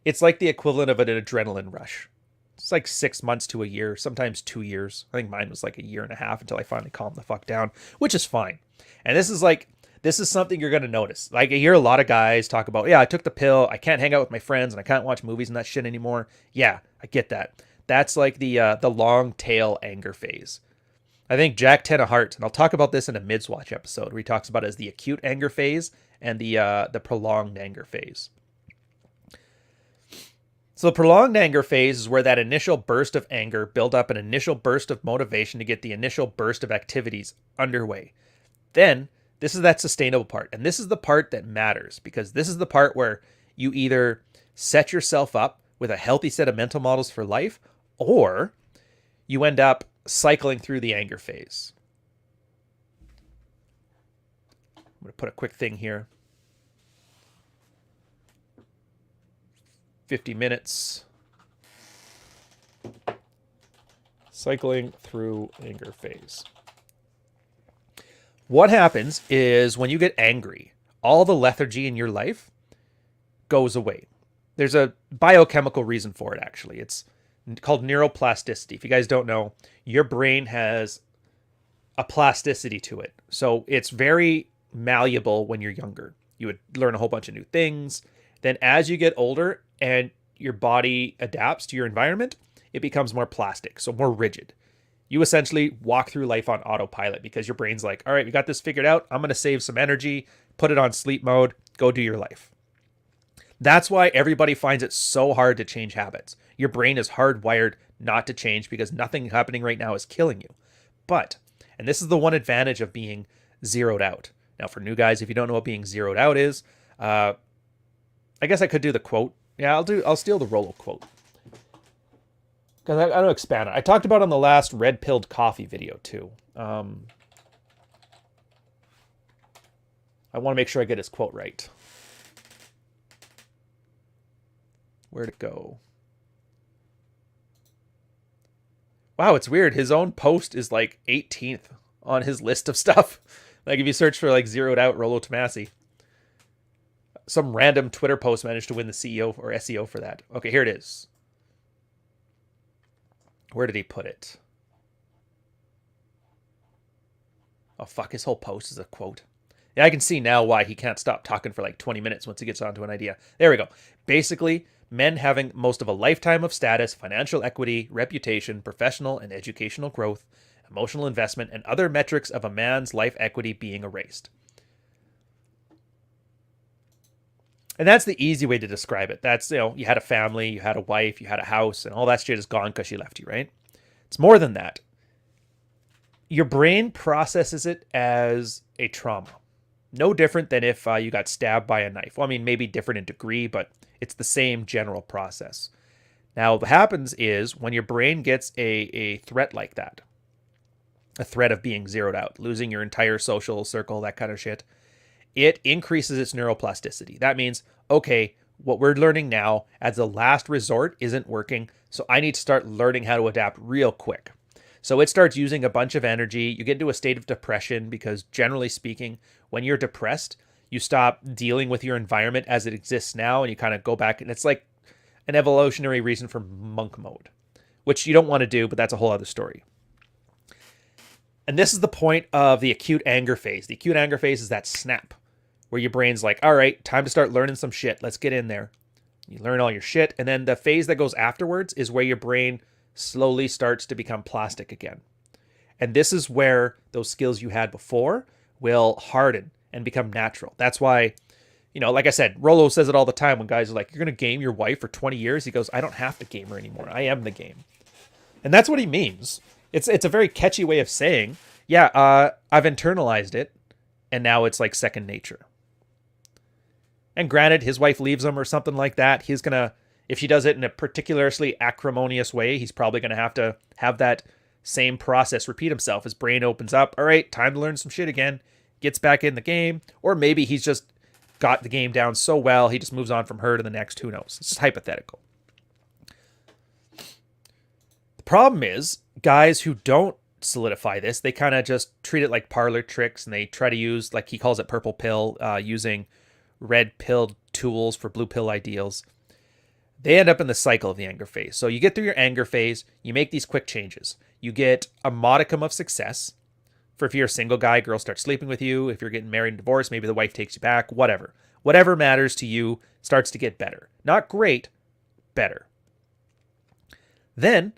It's like the equivalent of an adrenaline rush. It's like 6 months to a year, sometimes 2 years. I think mine was like a year and a half until I finally calmed the fuck down, which is fine. And this is something you're going to notice. Like I hear a lot of guys talk about, yeah, I took the pill. I can't hang out with my friends and I can't watch movies and that shit anymore. Yeah, I get that. That's like the long tail anger phase. I think Jack Tenahart, and I'll talk about this in a Midswatch episode where he talks about it as the acute anger phase and the prolonged anger phase. So the prolonged anger phase is where that initial burst of anger build up an initial burst of motivation to get the initial burst of activities underway. Then this is that sustainable part. And this is the part that matters because this is the part where you either set yourself up with a healthy set of mental models for life or you end up cycling through the anger phase. I'm going to put a quick thing here. 50 minutes. Cycling through anger phase. What happens is when you get angry, all the lethargy in your life goes away. There's a biochemical reason for it, actually. It's called neuroplasticity. If you guys don't know, your brain has a plasticity to it. So it's very malleable when you're younger. You would learn a whole bunch of new things. Then as you get older and your body adapts to your environment, it becomes more plastic, so more rigid. You essentially walk through life on autopilot because your brain's like, all right, we got this figured out. I'm going to save some energy, put it on sleep mode, go do your life. That's why everybody finds it so hard to change habits. Your brain is hardwired not to change because nothing happening right now is killing you. But, and this is the one advantage of being zeroed out. Now, for new guys, if you don't know what being zeroed out is, I guess I could do the quote. Yeah, I'll steal the Rollo quote. Because I don't expand on it. I talked about it on the last Red Pilled Coffee video, too. I want to make sure I get his quote right. Where'd it go? Wow, it's weird. His own post is like 18th on his list of stuff. Like if you search for like zeroed out Rollo Tomassi. Some random Twitter post managed to win the CEO or SEO for that. Okay, here it is. Where did he put it? Oh, fuck. His whole post is a quote. Yeah, I can see now why he can't stop talking for like 20 minutes once he gets onto an idea. There we go. Basically, men having most of a lifetime of status, financial equity, reputation, professional and educational growth, emotional investment, and other metrics of a man's life equity being erased. And that's the easy way to describe it. That's, you had a family, you had a wife, you had a house, and all that shit is gone because she left you, right? It's more than that. Your brain processes it as a trauma. No different than if you got stabbed by a knife. Well, I mean, maybe different in degree, but it's the same general process. Now, what happens is when your brain gets a threat like that, a threat of being zeroed out, losing your entire social circle, that kind of shit, it increases its neuroplasticity. That means, okay, what we're learning now as a last resort isn't working, so I need to start learning how to adapt real quick. So it starts using a bunch of energy. You get into a state of depression because generally speaking, when you're depressed, you stop dealing with your environment as it exists now and you kind of go back, and it's like an evolutionary reason for monk mode, which you don't want to do, but that's a whole other story. And this is the point of the acute anger phase. The acute anger phase is that snap where your brain's like, all right, time to start learning some shit. Let's get in there. You learn all your shit. And then the phase that goes afterwards is where your brain slowly starts to become plastic again. And this is where those skills you had before will harden and become natural. That's why, like I said, Rollo says it all the time when guys are like, you're going to game your wife for 20 years. He goes, I don't have to game her anymore. I am the game. And that's what he means. It's a very catchy way of saying, yeah, I've internalized it and now it's like second nature. And granted, his wife leaves him or something like that. He's going to, if she does it in a particularly acrimonious way, he's probably going to have that same process repeat himself. His brain opens up. All right, time to learn some shit again. Gets back in the game. Or maybe he's just got the game down so well, he just moves on from her to the next. Who knows? It's just hypothetical. The problem is, guys who don't solidify this, they kind of just treat it like parlor tricks, and they try to use, like he calls it purple pill, using red pill tools for blue pill ideals. They end up in the cycle of the anger phase. So you get through your anger phase, you make these quick changes. You get a modicum of success. For if you're a single guy, girl starts sleeping with you. If you're getting married and divorced, maybe the wife takes you back, whatever. Whatever matters to you starts to get better. Not great, better. Then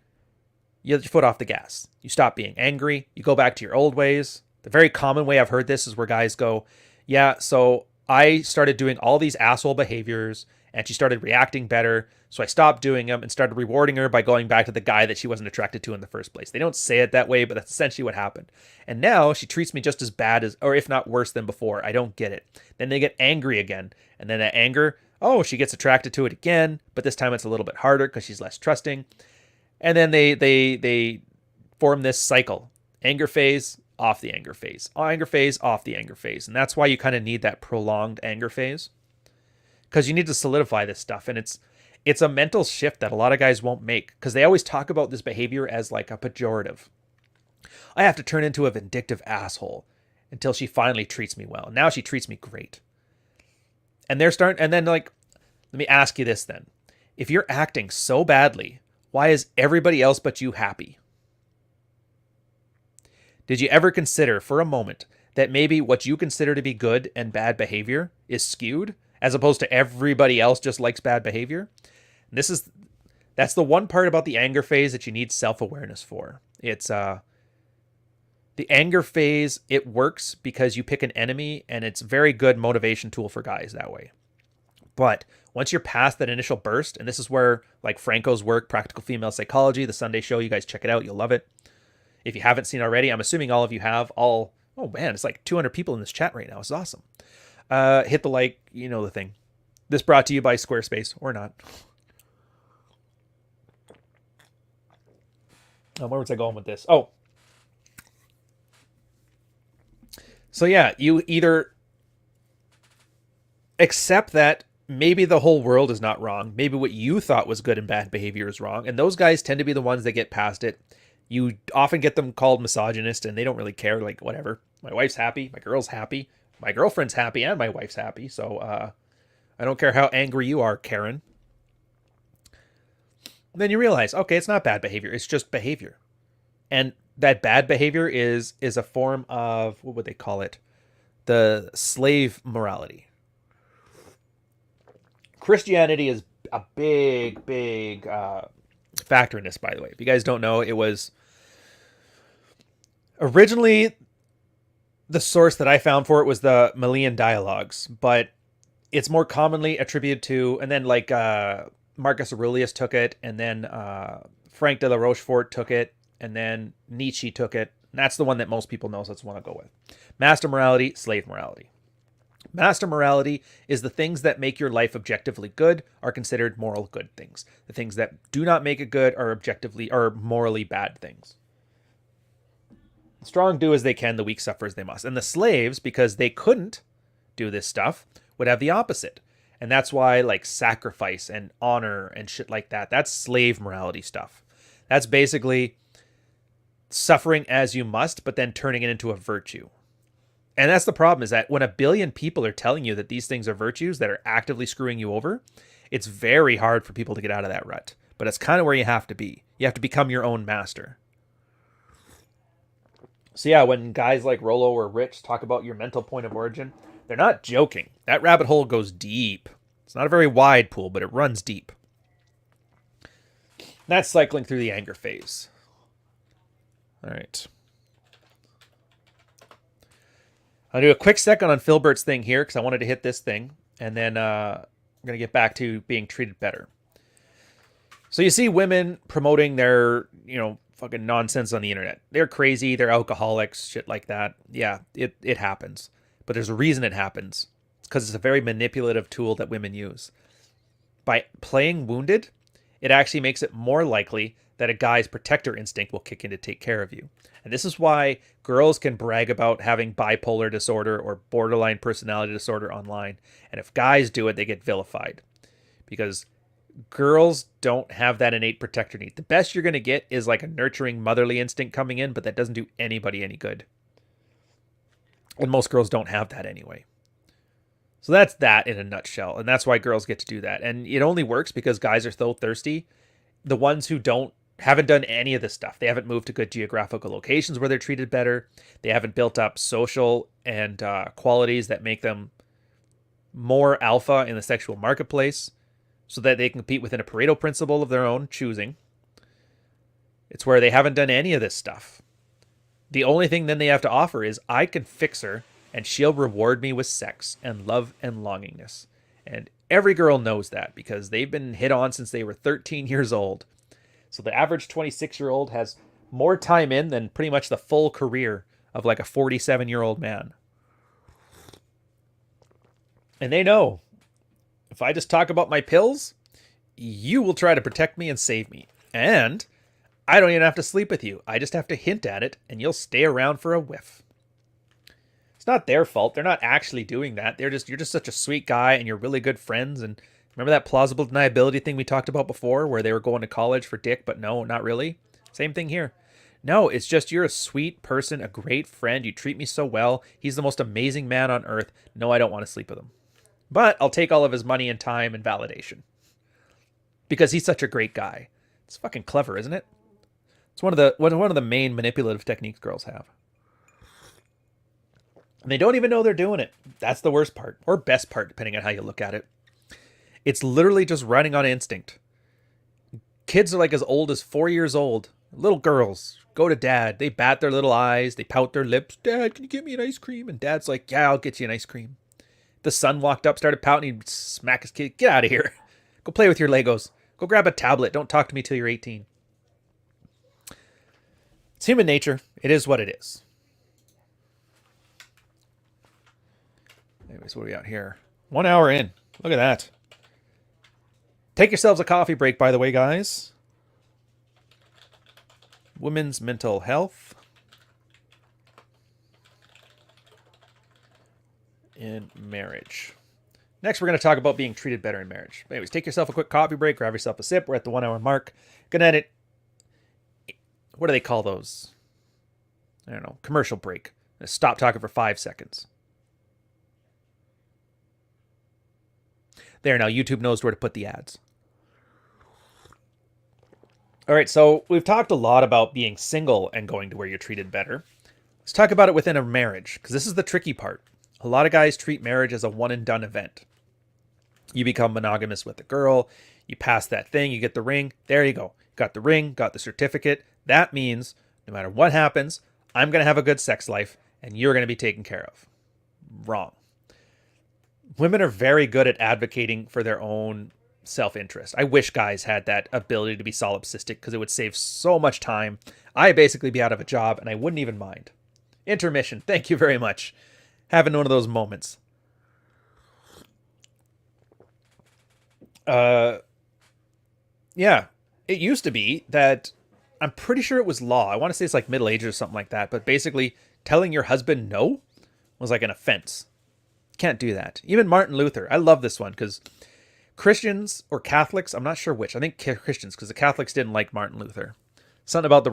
you let your foot off the gas. You stop being angry. You go back to your old ways. The very common way I've heard this is where guys go, yeah, so I started doing all these asshole behaviors and she started reacting better. So I stopped doing them and started rewarding her by going back to the guy that she wasn't attracted to in the first place. They don't say it that way, but that's essentially what happened. And now she treats me just as bad as, or if not worse than before. I don't get it. Then they get angry again. And then that anger, she gets attracted to it again, but this time it's a little bit harder because she's less trusting. And then they form this cycle. Anger phase, off the anger phase. Anger phase, off the anger phase. And that's why you kind of need that prolonged anger phase. Because you need to solidify this stuff. And It's a mental shift that a lot of guys won't make because they always talk about this behavior as like a pejorative. I have to turn into a vindictive asshole until she finally treats me well. Now she treats me great. And they're starting, and then like, let me ask you this then. If you're acting so badly, why is everybody else but you happy? Did you ever consider for a moment that maybe what you consider to be good and bad behavior is skewed as opposed to everybody else just likes bad behavior? And that's the one part about the anger phase that you need self-awareness for. It's the anger phase, it works because you pick an enemy and it's a very good motivation tool for guys that way. But once you're past that initial burst, and this is where like Franco's work, Practical Female Psychology, the Sunday show, you guys check it out, you'll love it. If you haven't seen already, I'm assuming all of you have. Oh man, it's like 200 people in this chat right now. It's awesome. Hit the like, you know the thing. This brought to you by Squarespace, or not. Where was I going with this? Oh. So yeah, you either accept that maybe the whole world is not wrong. Maybe what you thought was good and bad behavior is wrong. And those guys tend to be the ones that get past it. You often get them called misogynist and they don't really care. Like, whatever. My wife's happy. My girl's happy. My girlfriend's happy and my wife's happy. So I don't care how angry you are, Karen. Then you realize, okay, it's not bad behavior. It's just behavior. And that bad behavior is a form of, what would they call it? The slave morality. Christianity is a big factor in this, by the way. If you guys don't know, it was originally the source that I found for it was the Melian dialogues, but it's more commonly attributed to, and then like Marcus Aurelius took it, and then Frank de la Rochefort took it, and then Nietzsche took it. And that's the one that most people know, so that's the one I'll go with. Master morality, slave morality. Master morality is the things that make your life objectively good are considered moral good things. The things that do not make it good are objectively or morally bad things. The strong do as they can, the weak suffer as they must. And the slaves, because they couldn't do this stuff, would have the opposite. And that's why like sacrifice and honor and shit like that, that's slave morality stuff. That's basically suffering as you must, but then turning it into a virtue. And that's the problem, is that when a billion people are telling you that these things are virtues that are actively screwing you over, it's very hard for people to get out of that rut. But it's kind of where you have to be. You have to become your own master. So yeah, when guys like Rollo or Rich talk about your mental point of origin, they're not joking. That rabbit hole goes deep. It's not a very wide pool, but it runs deep. That's cycling through the anger phase. All right. I'll do a quick second on Filbert's thing here because I wanted to hit this thing. And then I'm going to get back to being treated better. So you see women promoting their, fucking nonsense on the internet. They're crazy. They're alcoholics, shit like that. Yeah, it happens. But there's a reason it happens. It's because it's a very manipulative tool that women use. By playing wounded, it actually makes it more likely that a guy's protector instinct will kick in to take care of you. And this is why girls can brag about having bipolar disorder or borderline personality disorder online. And if guys do it, they get vilified. Because girls don't have that innate protector need. The best you're going to get is like a nurturing motherly instinct coming in, but that doesn't do anybody any good. And most girls don't have that anyway. So that's that in a nutshell. And that's why girls get to do that. And it only works because guys are so thirsty. The ones who haven't done any of this stuff. They haven't moved to good geographical locations where they're treated better. They haven't built up social and qualities that make them more alpha in the sexual marketplace so that they can compete within a Pareto principle of their own choosing. It's where they haven't done any of this stuff. The only thing then they have to offer is, I can fix her and she'll reward me with sex and love and longingness. And every girl knows that because they've been hit on since they were 13 years old. So the average 26-year-old has more time in than pretty much the full career of like a 47-year-old man. And they know, if I just talk about my pills, you will try to protect me and save me. And I don't even have to sleep with you. I just have to hint at it and you'll stay around for a whiff. It's not their fault. They're not actually doing that. You're just such a sweet guy and you're really good friends and Remember that plausible deniability thing we talked about before where they were going to college for dick, but no, not really? Same thing here. No, it's just you're a sweet person, a great friend. You treat me so well. He's the most amazing man on earth. No, I don't want to sleep with him. But I'll take all of his money and time and validation because he's such a great guy. It's fucking clever, isn't it? It's one of the main manipulative techniques girls have. And they don't even know they're doing it. That's the worst part, or best part, depending on how you look at it. It's literally just running on instinct. Kids are like as old as 4 years old. Little girls go to dad. They bat their little eyes. They pout their lips. Dad, can you get me an ice cream? And dad's like, yeah, I'll get you an ice cream. The son walked up, started pouting. He'd smack his kid. Get out of here. Go play with your Legos. Go grab a tablet. Don't talk to me till you're 18. It's human nature. It is what it is. Anyways, what are we out here? 1 hour in. Look at that. Take yourselves a coffee break, by the way, guys. Women's mental health in marriage. Next, we're going to talk about being treated better in marriage. Anyways, take yourself a quick coffee break, grab yourself a sip. We're at the 1 hour mark. Gonna edit. What do they call those? I don't know. Commercial break. Stop talking for 5 seconds. There, now YouTube knows where to put the ads. All right, so we've talked a lot about being single and going to where you're treated better. Let's talk about it within a marriage, because this is the tricky part. A lot of guys treat marriage as a one-and-done event. You become monogamous with a girl, you pass that thing, you get the ring, there you go. Got the ring, got the certificate. That means no matter what happens, I'm going to have a good sex life, and you're going to be taken care of. Wrong. Women are very good at advocating for their own self-interest. I wish guys had that ability to be solipsistic because it would save so much time. I'd basically be out of a job and I wouldn't even mind. Intermission. Thank you very much. Having one of those moments. Yeah. It used to be that I'm pretty sure it was law. I want to say it's like Middle Ages or something like that. But basically telling your husband no was like an offense. Can't do that. Even Martin Luther. I love this one because Christians or Catholics, I'm not sure which. I think Christians, because the Catholics didn't like Martin Luther. Something about the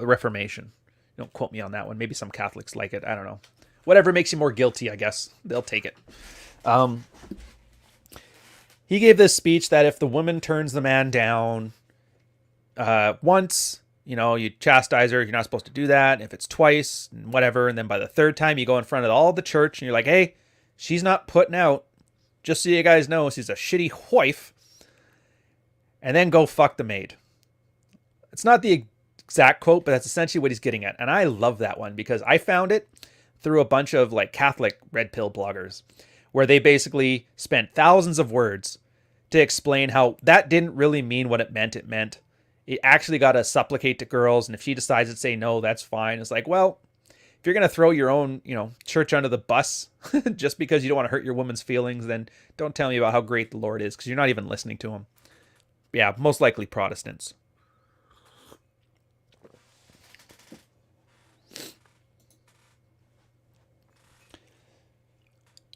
Reformation. Don't quote me on that one. Maybe some Catholics like it. I don't know. Whatever makes you more guilty, I guess. They'll take it. He gave this speech that if the woman turns the man down once, you chastise her. You're not supposed to do that. If it's twice, whatever. And then by the third time, you go in front of all the church and you're like, hey, she's not putting out. Just so you guys know, she's a shitty wife. And then go fuck the maid. It's not the exact quote, but that's essentially what he's getting at. And I love that one because I found it through a bunch of like Catholic red pill bloggers where they basically spent thousands of words to explain how that didn't really mean what it meant. It meant it actually got to supplicate to girls. And if she decides to say no, that's fine. It's like, well, if you're going to throw your own, church under the bus just because you don't want to hurt your woman's feelings, then don't tell me about how great the Lord is because you're not even listening to him. Yeah, most likely Protestants.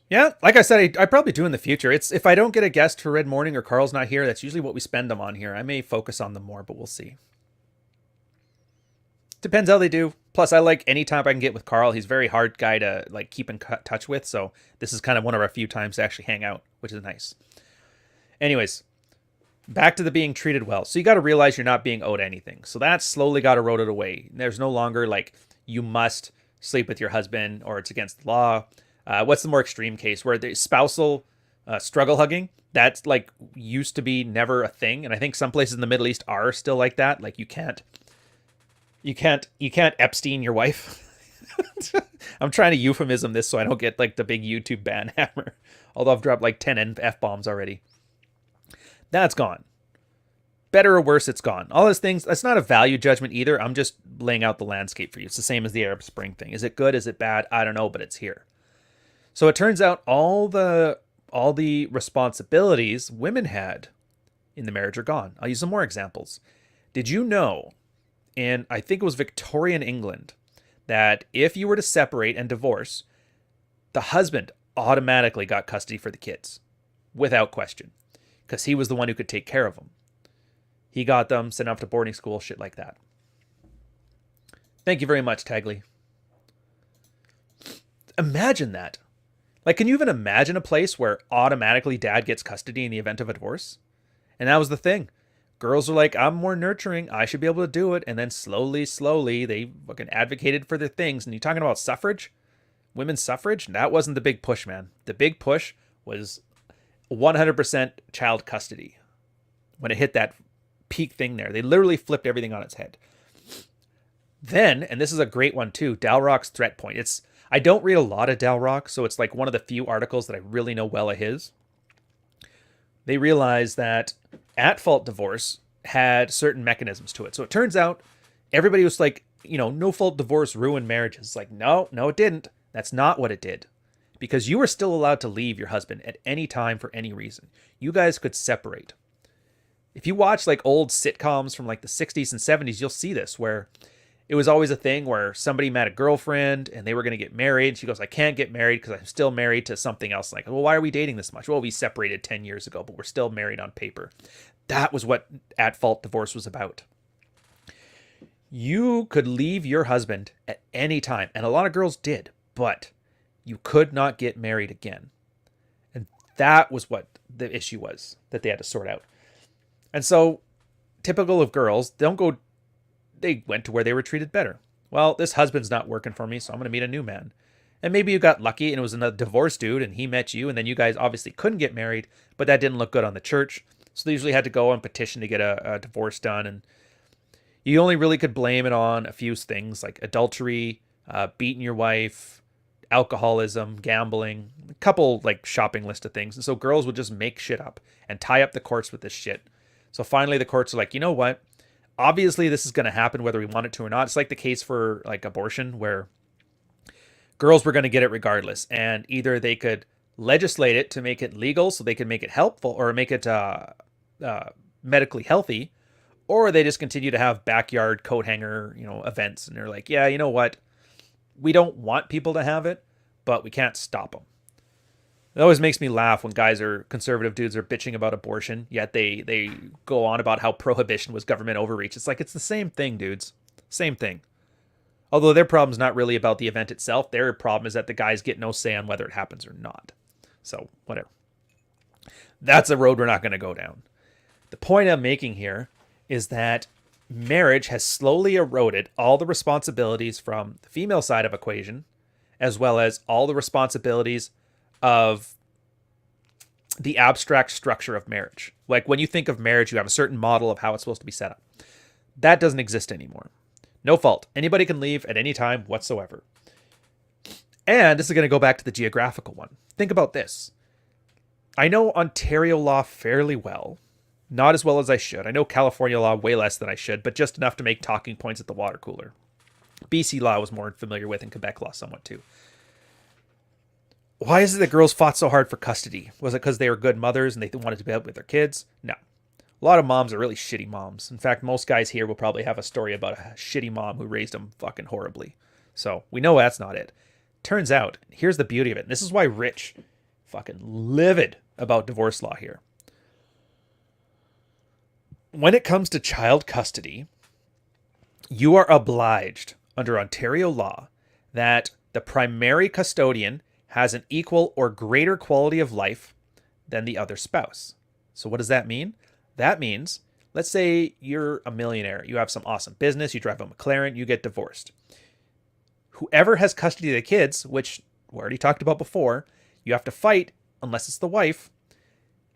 Yeah, like I said, I probably do in the future. It's if I don't get a guest for Red Morning or Carl's not here, that's usually what we spend them on here. I may focus on them more, but we'll see. Depends how they do. Plus, I like any time I can get with Carl. He's a very hard guy to like keep in touch with, so this is kind of one of our few times to actually hang out, which is nice. Anyways, back to the being treated well. So you got to realize you're not being owed anything. So that's slowly got eroded away. There's no longer like you must sleep with your husband or it's against the law. What's the more extreme case where the spousal struggle hugging? That's like used to be never a thing, and I think some places in the Middle East are still like that. Like you can't Epstein your wife. I'm trying to euphemism this so I don't get like the big YouTube ban hammer. Although I've dropped like 10 F-bombs already. That's gone. Better or worse, it's gone. All those things, that's not a value judgment either. I'm just laying out the landscape for you. It's the same as the Arab Spring thing. Is it good? Is it bad? I don't know, but it's here. So it turns out all the responsibilities women had in the marriage are gone. I'll use some more examples. Did you know, in I think it was Victorian England, that if you were to separate and divorce, the husband automatically got custody for the kids, without question. because he was the one who could take care of them. He got them, sent off to boarding school, shit like that. Thank you very much, Tagly. Imagine that. Like, can you even imagine a place where automatically dad gets custody in the event of a divorce? And that was the thing. Girls are like, I'm more nurturing. I should be able to do it. And then slowly, they fucking advocated for their things. And you talking about suffrage? Women's suffrage? That wasn't the big push, man. The big push was 100% child custody. When it hit that peak thing there, they literally flipped everything on its head. Then, and this is a great one too, Dalrock's threat point. I don't read a lot of Dalrock, so it's like one of the few articles that I really know well of his. They realized that at-fault divorce had certain mechanisms to it. So it turns out everybody was like, no-fault divorce ruined marriages. Like, no, it didn't. That's not what it did. Because you were still allowed to leave your husband at any time for any reason. You guys could separate. If you watch like old sitcoms from like the 60s and 70s, you'll see this where it was always a thing where somebody met a girlfriend and they were going to get married. She goes, I can't get married because I'm still married to something else. Like, well, why are we dating this much? Well, we separated 10 years ago, but we're still married on paper. That was what at-fault divorce was about. You could leave your husband at any time, and a lot of girls did, but you could not get married again. And that was what the issue was that they had to sort out. And so, typical of girls, they went to where they were treated better. Well, this husband's not working for me, so I'm going to meet a new man. And maybe you got lucky and it was a divorced dude and he met you, and then you guys obviously couldn't get married, but that didn't look good on the church. So they usually had to go and petition to get a divorce done. And you only really could blame it on a few things like adultery, beating your wife, alcoholism, gambling, a couple like shopping list of things. And so girls would just make shit up and tie up the courts with this shit. So finally the courts are like, you know what? Obviously this is going to happen whether we want it to or not. It's like the case for like abortion where girls were going to get it regardless. And either they could legislate it to make it legal so they could make it helpful or make it medically healthy, or they just continue to have backyard coat hanger, events. And they're like, yeah, you know what? We don't want people to have it, but we can't stop them. It always makes me laugh when conservative dudes are bitching about abortion, yet they go on about how prohibition was government overreach. It's like, it's the same thing, dudes. Same thing. Although their problem's not really about the event itself. Their problem is that the guys get no say on whether it happens or not. So, whatever. That's a road we're not going to go down. The point I'm making here is that marriage has slowly eroded all the responsibilities from the female side of equation, as well as all the responsibilities of the abstract structure of marriage. Like when you think of marriage, you have a certain model of how it's supposed to be set up. That doesn't exist anymore. No fault. Anybody can leave at any time whatsoever. And this is going to go back to the geographical one. Think about this. I know Ontario law fairly well. Not as well as I should. I know California law way less than I should, but just enough to make talking points at the water cooler. BC law I was more familiar with, and Quebec law somewhat too. Why is it that girls fought so hard for custody? Was it because they were good mothers and they wanted to be up with their kids? No. A lot of moms are really shitty moms. In fact, most guys here will probably have a story about a shitty mom who raised them fucking horribly. So we know that's not it. Turns out, here's the beauty of it. This is why Rich fucking livid about divorce law here. When it comes to child custody, you are obliged under Ontario law that the primary custodian has an equal or greater quality of life than the other spouse. So what does that mean? That means, let's say you're a millionaire, you have some awesome business, you drive a McLaren, you get divorced. Whoever has custody of the kids, which we already talked about before, you have to fight, unless it's the wife,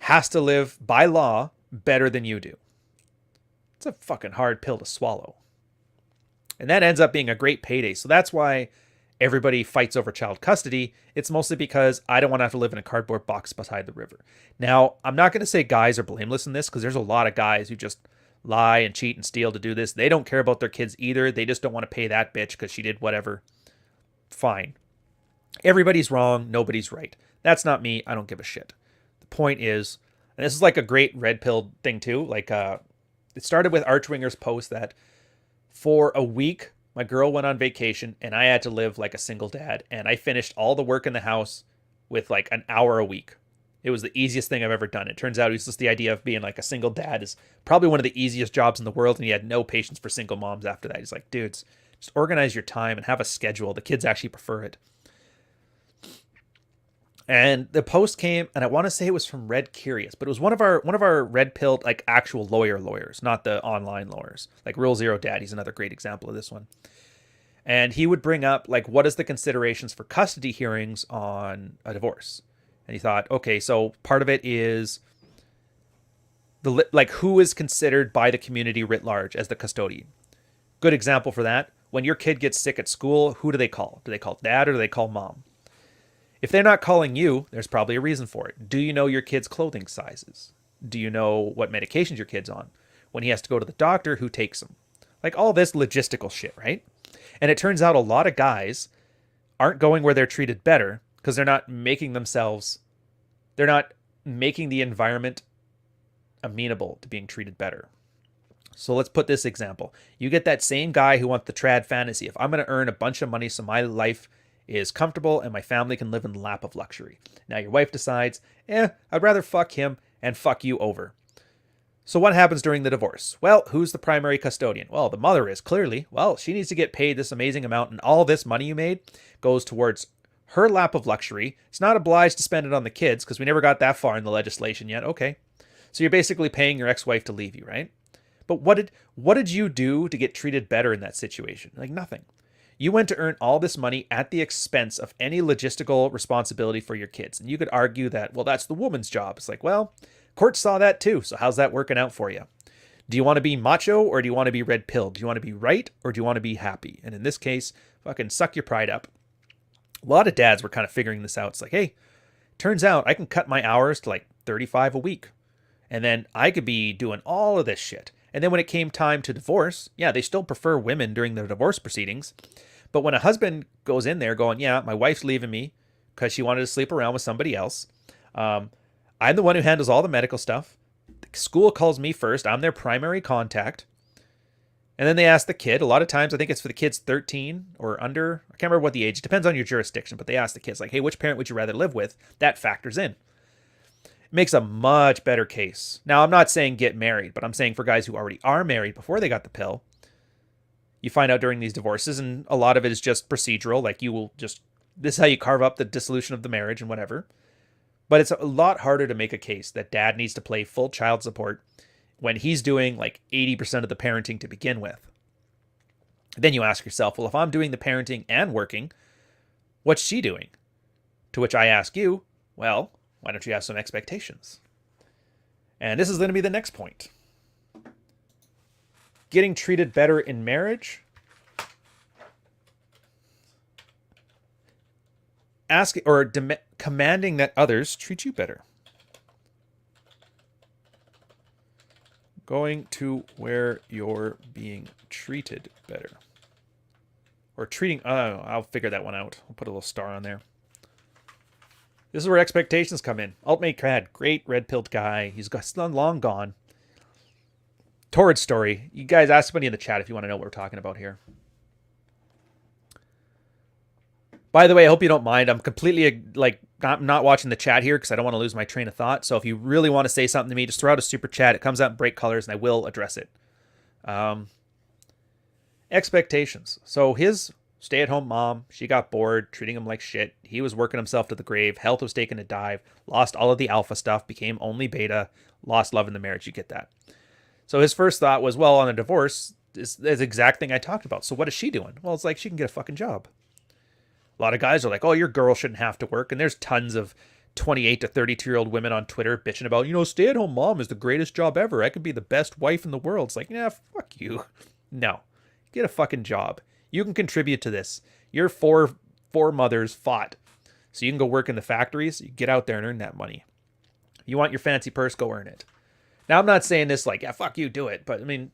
has to live by law better than you do. It's a fucking hard pill to swallow. And that ends up being a great payday. So that's why everybody fights over child custody. It's mostly because I don't want to have to live in a cardboard box beside the river. Now, I'm not going to say guys are blameless in this because there's a lot of guys who just lie and cheat and steal to do this. They don't care about their kids either. They just don't want to pay that bitch because she did whatever. Fine. Everybody's wrong. Nobody's right. That's not me. I don't give a shit. The point is, and this is like a great red pill thing too. Like, it started with Archwinger's post that for a week, my girl went on vacation and I had to live like a single dad. And I finished all the work in the house with like an hour a week. It was the easiest thing I've ever done. It turns out it was just the idea of being like a single dad is probably one of the easiest jobs in the world, and he had no patience for single moms after that. He's like, dudes, just organize your time and have a schedule. The kids actually prefer it. And the post came, and I want to say it was from Red Curious, but it was one of our red pilled like actual lawyers, not the online lawyers. Like Real Zero Daddy's another great example of this one. And he would bring up like what is the considerations for custody hearings on a divorce. And he thought, okay, so part of it is the like who is considered by the community writ large as the custodian. Good example for that. When your kid gets sick at school, who do they call? Do they call dad or do they call mom? If they're not calling you, there's probably a reason for it. Do you know your kid's clothing sizes? Do you know what medications your kid's on? When he has to go to the doctor, who takes him? Like all this logistical shit, right? And it turns out a lot of guys aren't going where they're treated better because they're not making the environment amenable to being treated better. So let's put this example. You get that same guy who wants the trad fantasy. If I'm going to earn a bunch of money so my life is comfortable and my family can live in the lap of luxury. Now your wife decides, I'd rather fuck him and fuck you over. So what happens during the divorce? Well, who's the primary custodian? Well, the mother is, clearly. Well, she needs to get paid this amazing amount, and all this money you made goes towards her lap of luxury. It's not obliged to spend it on the kids because we never got that far in the legislation yet. Okay. So you're basically paying your ex-wife to leave you, right? But what did you do to get treated better in that situation? Like nothing. You went to earn all this money at the expense of any logistical responsibility for your kids. And you could argue that, well, that's the woman's job. It's like, well, court saw that too. So how's that working out for you? Do you want to be macho or do you want to be red pilled? Do you want to be right or do you want to be happy? And in this case, fucking suck your pride up. A lot of dads were kind of figuring this out. It's like, hey, turns out I can cut my hours to like 35 a week. And then I could be doing all of this shit. And then when it came time to divorce, yeah, they still prefer women during the divorce proceedings. But when a husband goes in there going, yeah, my wife's leaving me because she wanted to sleep around with somebody else. I'm the one who handles all the medical stuff. The school calls me first. I'm their primary contact. And then they ask the kid. A lot of times, I think it's for the kids 13 or under. I can't remember what the age. It depends on your jurisdiction. But they ask the kids, like, hey, which parent would you rather live with? That factors in. It makes a much better case. Now, I'm not saying get married, but I'm saying for guys who already are married before they got the pill, you find out during these divorces, and a lot of it is just procedural. Like you will just, this is how you carve up the dissolution of the marriage and whatever. But it's a lot harder to make a case that dad needs to play full child support when he's doing like 80% of the parenting to begin with. Then you ask yourself, well, if I'm doing the parenting and working, what's she doing? To which I ask you, well, why don't you have some expectations? And this is going to be the next point. Getting treated better in marriage. Asking or commanding that others treat you better. Going to where you're being treated better. Or treating, I'll figure that one out. I'll put a little star on there. This is where expectations come in. Altmate Crad, great red-pilled guy. He's long gone. Torrid story. You guys ask somebody in the chat if you want to know what we're talking about here. By the way, I hope you don't mind. I'm completely not watching the chat here because I don't want to lose my train of thought. So if you really want to say something to me, just throw out a super chat. It comes out in bright colors and I will address it. Expectations. So his stay-at-home mom, she got bored, treating him like shit. He was working himself to the grave. Health was taking a dive. Lost all of the alpha stuff. Became only beta. Lost love in the marriage. You get that. So his first thought was, well, on a divorce, is the exact thing I talked about. So what is she doing? Well, it's like she can get a fucking job. A lot of guys are like, oh, your girl shouldn't have to work. And there's tons of 28 to 32-year-old women on Twitter bitching about, stay-at-home mom is the greatest job ever. I could be the best wife in the world. It's like, yeah, fuck you. No. Get a fucking job. You can contribute to this. Your four mothers fought. So you can go work in the factories. You get out there and earn that money. If you want your fancy purse, go earn it. Now, I'm not saying this like, yeah, fuck you, do it. But, I mean,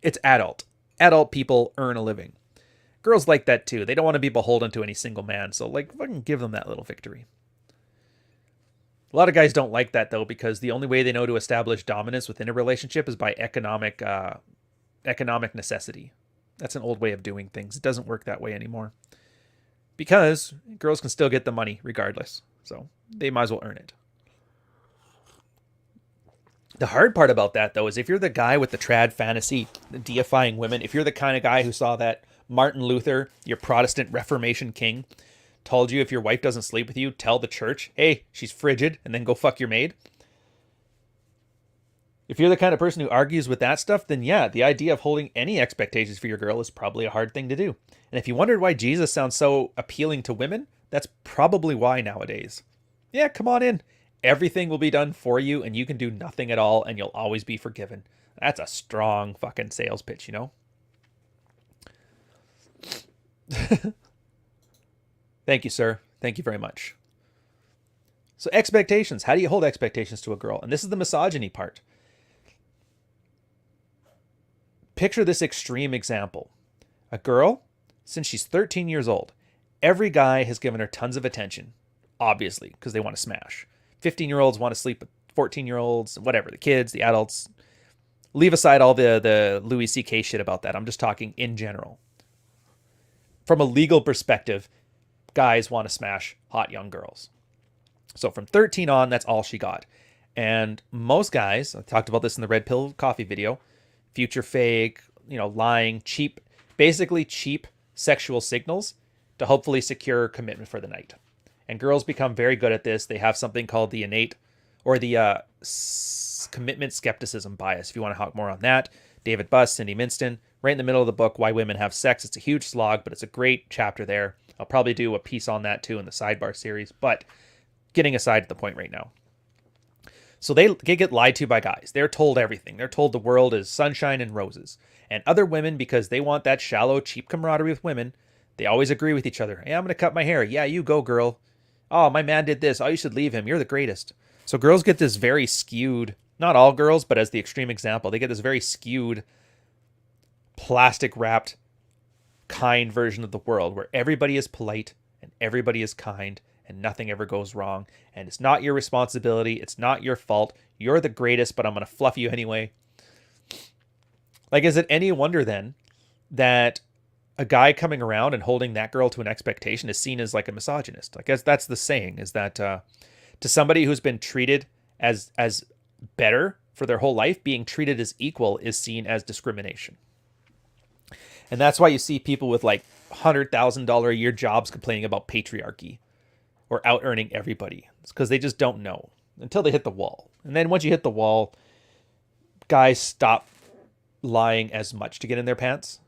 it's adult. Adult people earn a living. Girls like that, too. They don't want to be beholden to any single man. So, fucking give them that little victory. A lot of guys don't like that, though, because the only way they know to establish dominance within a relationship is by economic necessity. That's an old way of doing things. It doesn't work that way anymore. Because girls can still get the money regardless. So they might as well earn it. The hard part about that, though, is if you're the guy with the trad fantasy, the deifying women, if you're the kind of guy who saw that Martin Luther, your Protestant Reformation king, told you if your wife doesn't sleep with you, tell the church, hey, she's frigid, and then go fuck your maid. If you're the kind of person who argues with that stuff, then yeah, the idea of holding any expectations for your girl is probably a hard thing to do. And if you wondered why Jesus sounds so appealing to women, that's probably why nowadays. Yeah, come on in. Everything will be done for you, and you can do nothing at all, and you'll always be forgiven. That's a strong fucking sales pitch, you know? Thank you, sir. Thank you very much. So expectations. How do you hold expectations to a girl? And this is the misogyny part. Picture this extreme example. A girl, since she's 13 years old, every guy has given her tons of attention, obviously, because they want to smash. 15-year-olds want to sleep with 14-year-olds, whatever, the kids, the adults. Leave aside all the Louis C.K. shit about that. I'm just talking in general. From a legal perspective, guys want to smash hot young girls. So from 13 on, that's all she got. And most guys, I talked about this in the Red Pill Coffee video, future fake, lying, cheap, basically cheap sexual signals to hopefully secure commitment for the night. And girls become very good at this. They have something called the innate or the commitment skepticism bias. If you want to talk more on that, David Buss, Cindy Minston, right in the middle of the book, Why Women Have Sex. It's a huge slog, but it's a great chapter there. I'll probably do a piece on that too in the sidebar series, but getting aside to the point right now. So they get lied to by guys. They're told everything. They're told the world is sunshine and roses. And other women, because they want that shallow, cheap camaraderie with women, they always agree with each other. Hey, I'm going to cut my hair. Yeah, you go, girl. Oh, my man did this. Oh, you should leave him. You're the greatest. So girls get this very skewed, not all girls, but as the extreme example, they get this very skewed, plastic-wrapped, kind version of the world where everybody is polite and everybody is kind and nothing ever goes wrong. And it's not your responsibility. It's not your fault. You're the greatest, but I'm going to fluff you anyway. Like, is it any wonder then that a guy coming around and holding that girl to an expectation is seen as like a misogynist? I guess that's the saying, is that to somebody who's been treated as better for their whole life, being treated as equal is seen as discrimination. And that's why you see people with like $100,000 a year jobs complaining about patriarchy or out earning everybody. It's because they just don't know until they hit the wall. And then once you hit the wall, guys stop lying as much to get in their pants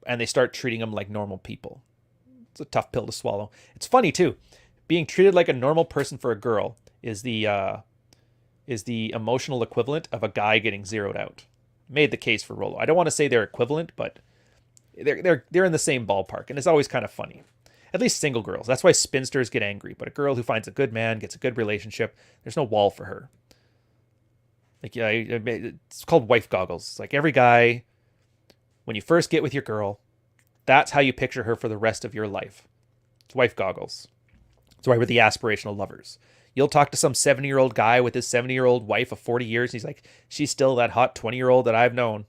and they start treating them like normal people. It's a tough pill to swallow. It's funny too. Being treated like a normal person for a girl is the emotional equivalent of a guy getting zeroed out. Made the case for Rollo. I don't want to say they're equivalent, but they're in the same ballpark, and it's always kind of funny. At least single girls. That's why spinsters get angry. But a girl who finds a good man, gets a good relationship, there's no wall for her. Like, yeah, it's called wife goggles. It's like every guy, when you first get with your girl, that's how you picture her for the rest of your life. It's wife goggles. That's why we're the aspirational lovers. You'll talk to some 70-year-old guy with his 70-year-old wife of 40 years, and he's like, she's still that hot 20-year-old that I've known.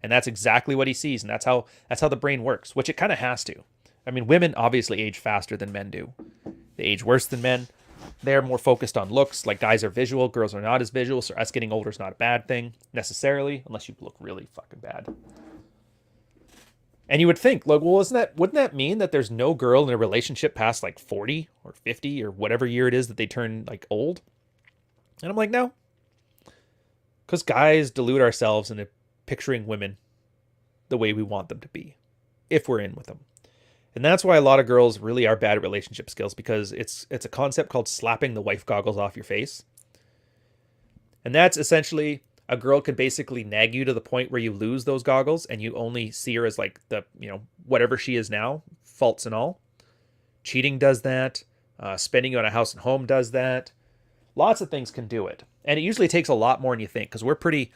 And that's exactly what he sees, and that's how the brain works, which it kind of has to. I mean, women obviously age faster than men do. They age worse than men. They're more focused on looks. Like, guys are visual, girls are not as visual, so us getting older is not a bad thing, necessarily, unless you look really fucking bad. And you would think, like, well, wouldn't that mean that there's no girl in a relationship past like 40 or 50 or whatever year it is that they turn like old? And I'm like, no. Because guys delude ourselves into picturing women the way we want them to be, if we're in with them. And that's why a lot of girls really are bad at relationship skills, because it's a concept called slapping the wife goggles off your face. And that's essentially, a girl could basically nag you to the point where you lose those goggles and you only see her as like the, whatever she is now, faults and all. Cheating does that. Spending you on a house and home does that. Lots of things can do it. And it usually takes a lot more than you think, because we're pretty,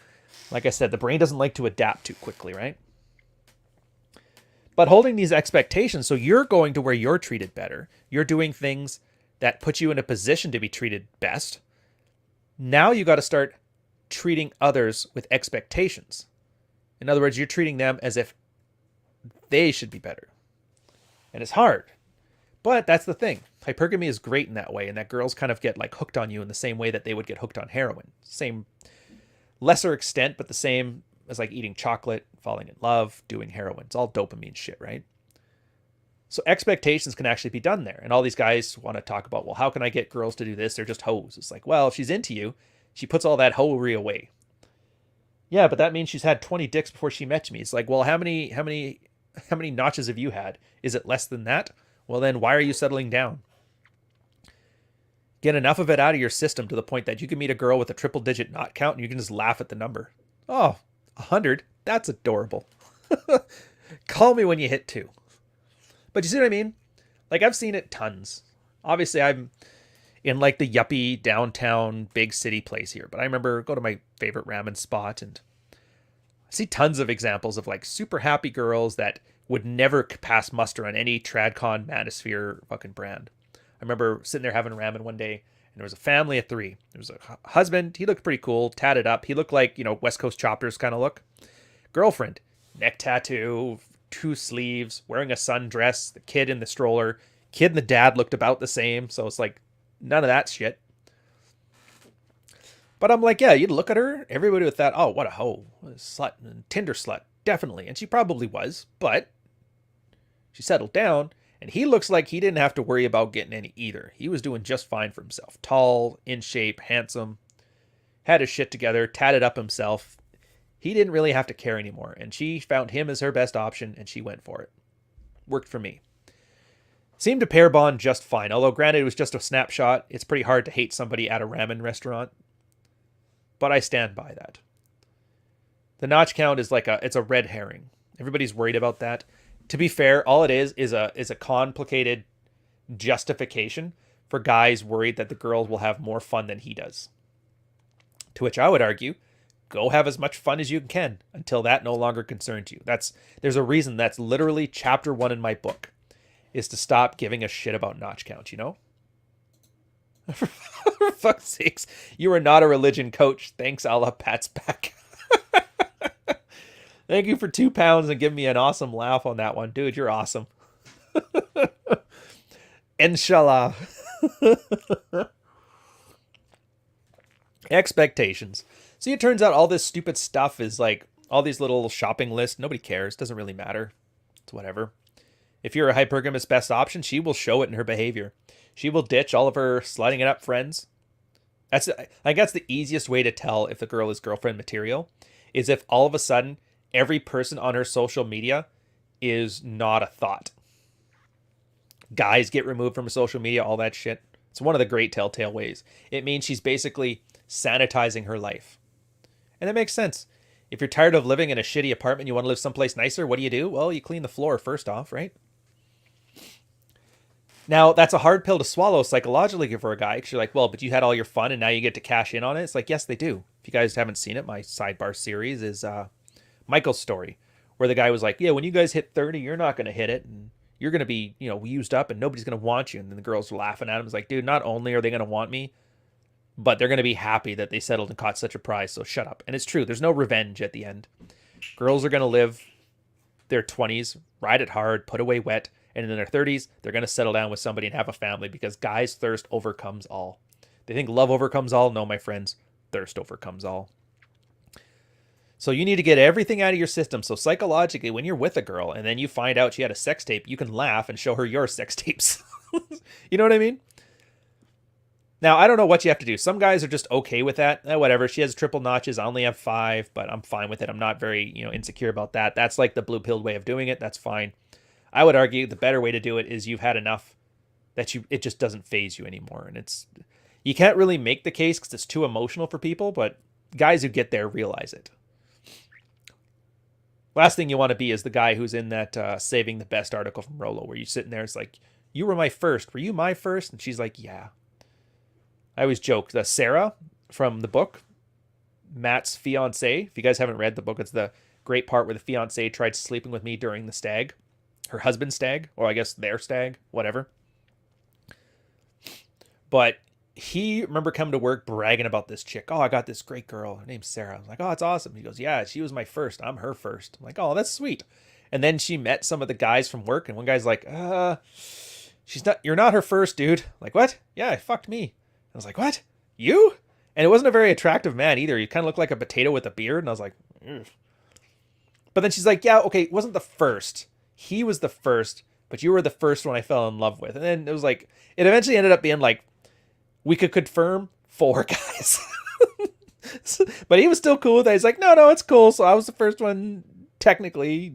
like I said, the brain doesn't like to adapt too quickly, right? But holding these expectations, so you're going to where you're treated better. You're doing things that put you in a position to be treated best. Now you got to start treating others with expectations. In other words, you're treating them as if they should be better. And it's hard. But that's the thing. Hypergamy is great in that way, and that girls kind of get like hooked on you in the same way that they would get hooked on heroin. Same, lesser extent, but the same as like eating chocolate, falling in love, doing heroin. It's all dopamine shit, right? So expectations can actually be done there. And all these guys want to talk about, well, how can I get girls to do this? They're just hoes. It's like, well, if she's into you, she puts all that hoery away. Yeah, but that means she's had 20 dicks before she met me. It's like, well, how many notches have you had? Is it less than that? Well, then why are you settling down? Get enough of it out of your system to the point that you can meet a girl with a triple digit knot count and you can just laugh at the number. Oh, 100? That's adorable. Call me when you hit 2. But you see what I mean? Like, I've seen it tons. Obviously, I'm in like the yuppie downtown big city place here, but I remember go to my favorite ramen spot and I see tons of examples of like super happy girls that would never pass muster on any Tradcon Manosphere fucking brand. I remember sitting there having ramen one day and there was a family of 3. There was a husband. He looked pretty cool, tatted up. He looked like, West Coast Choppers kind of look. Girlfriend, neck tattoo, 2 sleeves, wearing a sundress, the kid in the stroller. Kid and the dad looked about the same. So it's like none of that shit. But I'm like, yeah, you'd look at her. Everybody would thought, oh, what a hoe. What a slut. And Tinder slut. Definitely. And she probably was. But she settled down. And he looks like he didn't have to worry about getting any either. He was doing just fine for himself. Tall, in shape, handsome. Had his shit together. Tatted up himself. He didn't really have to care anymore. And she found him as her best option. And she went for it. Worked for me. Seemed to pair bond just fine. Although granted it was just a snapshot. It's pretty hard to hate somebody at a ramen restaurant. But I stand by that. The notch count is like it's a red herring. Everybody's worried about that. To be fair, all it is a complicated justification for guys worried that the girls will have more fun than he does. To which I would argue, go have as much fun as you can until that no longer concerns you. There's a reason that's literally chapter 1 in my book, is to stop giving a shit about notch count, For fuck's sakes, you are not a religion coach. Thanks, Allah pats back. Thank you for £2 and give me an awesome laugh on that one. Dude, you're awesome. Inshallah. Expectations. See, it turns out all this stupid stuff is like all these little shopping lists. Nobody cares. Doesn't really matter. It's whatever. If you're a hypergamous best option, she will show it in her behavior. She will ditch all of her sliding it up friends. I think that's the easiest way to tell if the girl is girlfriend material, is if all of a sudden every person on her social media is not a thought. Guys get removed from social media, all that shit. It's one of the great telltale ways. It means she's basically sanitizing her life. And it makes sense. If you're tired of living in a shitty apartment, you want to live someplace nicer, what do? Well, you clean the floor first off, right? Now, that's a hard pill to swallow psychologically for a guy, because you're like, well, but you had all your fun and now you get to cash in on it. It's like, yes, they do. If you guys haven't seen it, my sidebar series is Michael's story, where the guy was like, yeah, when you guys hit 30, you're not going to hit it. And you're going to be, used up and nobody's going to want you. And then the girls were laughing at him. It's like, dude, not only are they going to want me, but they're going to be happy that they settled and caught such a prize. So shut up. And it's true. There's no revenge at the end. Girls are going to live their 20s, ride it hard, put away wet. And in their 30s, they're going to settle down with somebody and have a family, because guys' thirst overcomes all. They think love overcomes all. No, my friends, thirst overcomes all. So you need to get everything out of your system. So psychologically, when you're with a girl and then you find out she had a sex tape, you can laugh and show her your sex tapes. You know what I mean? Now, I don't know what you have to do. Some guys are just okay with that. Whatever. She has triple notches. I only have 5, but I'm fine with it. I'm not very, insecure about that. That's like the blue-pilled way of doing it. That's fine. I would argue the better way to do it is you've had enough that it just doesn't faze you anymore. And you can't really make the case because it's too emotional for people, but guys who get there realize it. Last thing you want to be is the guy who's in that Saving the Best article from Rolo, where you're sitting there, it's like, you were my first. Were you my first? And she's like, yeah. I always joke, Sarah from the book, Matt's fiance. If you guys haven't read the book, it's the great part where the fiance tried sleeping with me during the stag. Her husband's stag, or I guess their stag, whatever. But he remember coming to work bragging about this chick. Oh, I got this great girl. Her name's Sarah. I was like, oh, it's awesome. He goes, yeah, she was my first. I'm her first. I'm like, oh, that's sweet. And then she met some of the guys from work, and one guy's like, You're not her first, dude. Like, what? Yeah, he fucked me. I was like, what? You? And it wasn't a very attractive man either. He kind of looked like a potato with a beard. And I was like, ugh. But then she's like, yeah, okay, it wasn't the first. He was the first, but you were the first one I fell in love with. And then it was like, it eventually ended up being like, we could confirm 4 guys. But he was still cool with that. He's like, no, it's cool. So I was the first one, technically,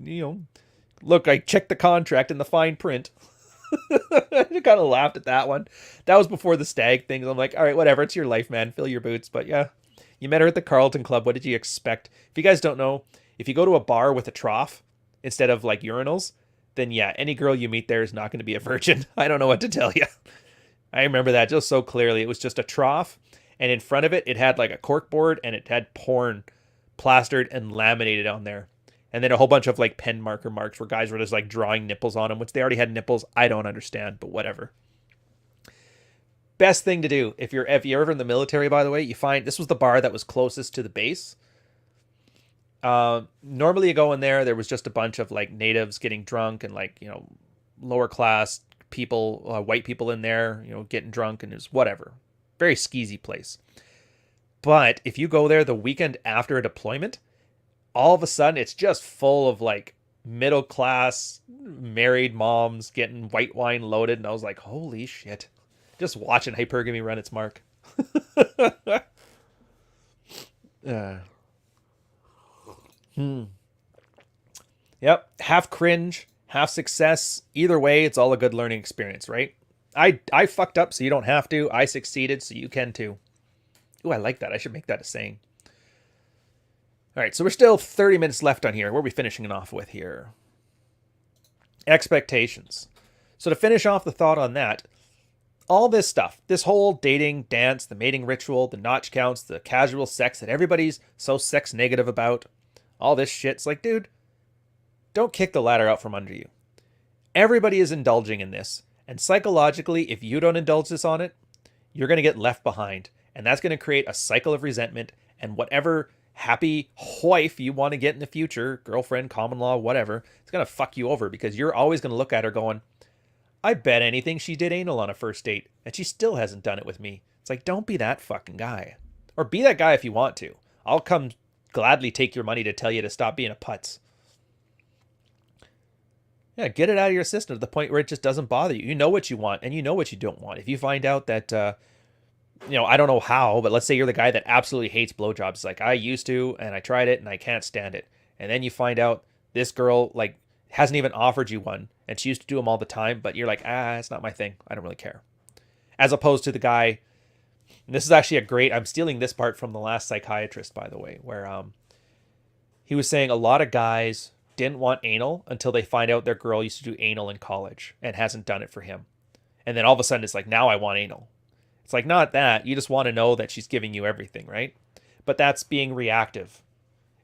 look, I checked the contract in the fine print. I kind of laughed at that one. That was before the stag thing. I'm like, all right, whatever. It's your life, man. Fill your boots. But yeah, you met her at the Carlton Club. What did you expect? If you guys don't know, if you go to a bar with a trough instead of like urinals, then yeah, any girl you meet there is not going to be a virgin. I don't know what to tell you. I remember that just so clearly. It was just a trough, and in front of it, it had like a cork board, and it had porn plastered and laminated on there. And then a whole bunch of like pen marker marks where guys were just like drawing nipples on them, which they already had nipples. I don't understand, but whatever. Best thing to do if you're ever in the military, by the way, you find this was the bar that was closest to the base. Normally you go in there was just a bunch of like natives getting drunk and like, lower class people, white people in there, getting drunk, and it's whatever. Very skeezy place. But if you go there the weekend after a deployment, all of a sudden it's just full of like middle class married moms getting white wine loaded. And I was like, holy shit. Just watching hypergamy run its mark. Yep. Half cringe, half success. Either way, it's all a good learning experience, right? I fucked up so you don't have to. I succeeded so you can too. Ooh, I like that. I should make that a saying. All right, so we're still 30 minutes left on here. What are we finishing it off with here? Expectations. So to finish off the thought on that, all this stuff, this whole dating, dance, the mating ritual, the notch counts, the casual sex that everybody's so sex negative about, all this shit's like, dude, don't kick the ladder out from under you. Everybody is indulging in this. And psychologically, if you don't indulge this on it, you're going to get left behind. And that's going to create a cycle of resentment, and whatever happy wife you want to get in the future, girlfriend, common law, whatever, it's going to fuck you over because you're always going to look at her going, I bet anything she did anal on a first date and she still hasn't done it with me. It's like, don't be that fucking guy. Or be that guy if you want to. I'll come gladly take your money to tell you to stop being a putz. Yeah, get it out of your system to the point where it just doesn't bother you. You know what you want and you know what you don't want. If you find out that, I don't know how, but let's say you're the guy that absolutely hates blowjobs. Like, I used to, and I tried it and I can't stand it. And then you find out this girl, like, hasn't even offered you one, and she used to do them all the time, but you're like, it's not my thing. I don't really care. As opposed to the guy, and this is actually I'm stealing this part from The Last Psychiatrist, by the way, where he was saying a lot of guys didn't want anal until they find out their girl used to do anal in college and hasn't done it for him. And then all of a sudden it's like, now I want anal. It's like, not that. You just want to know that she's giving you everything, right? But that's being reactive.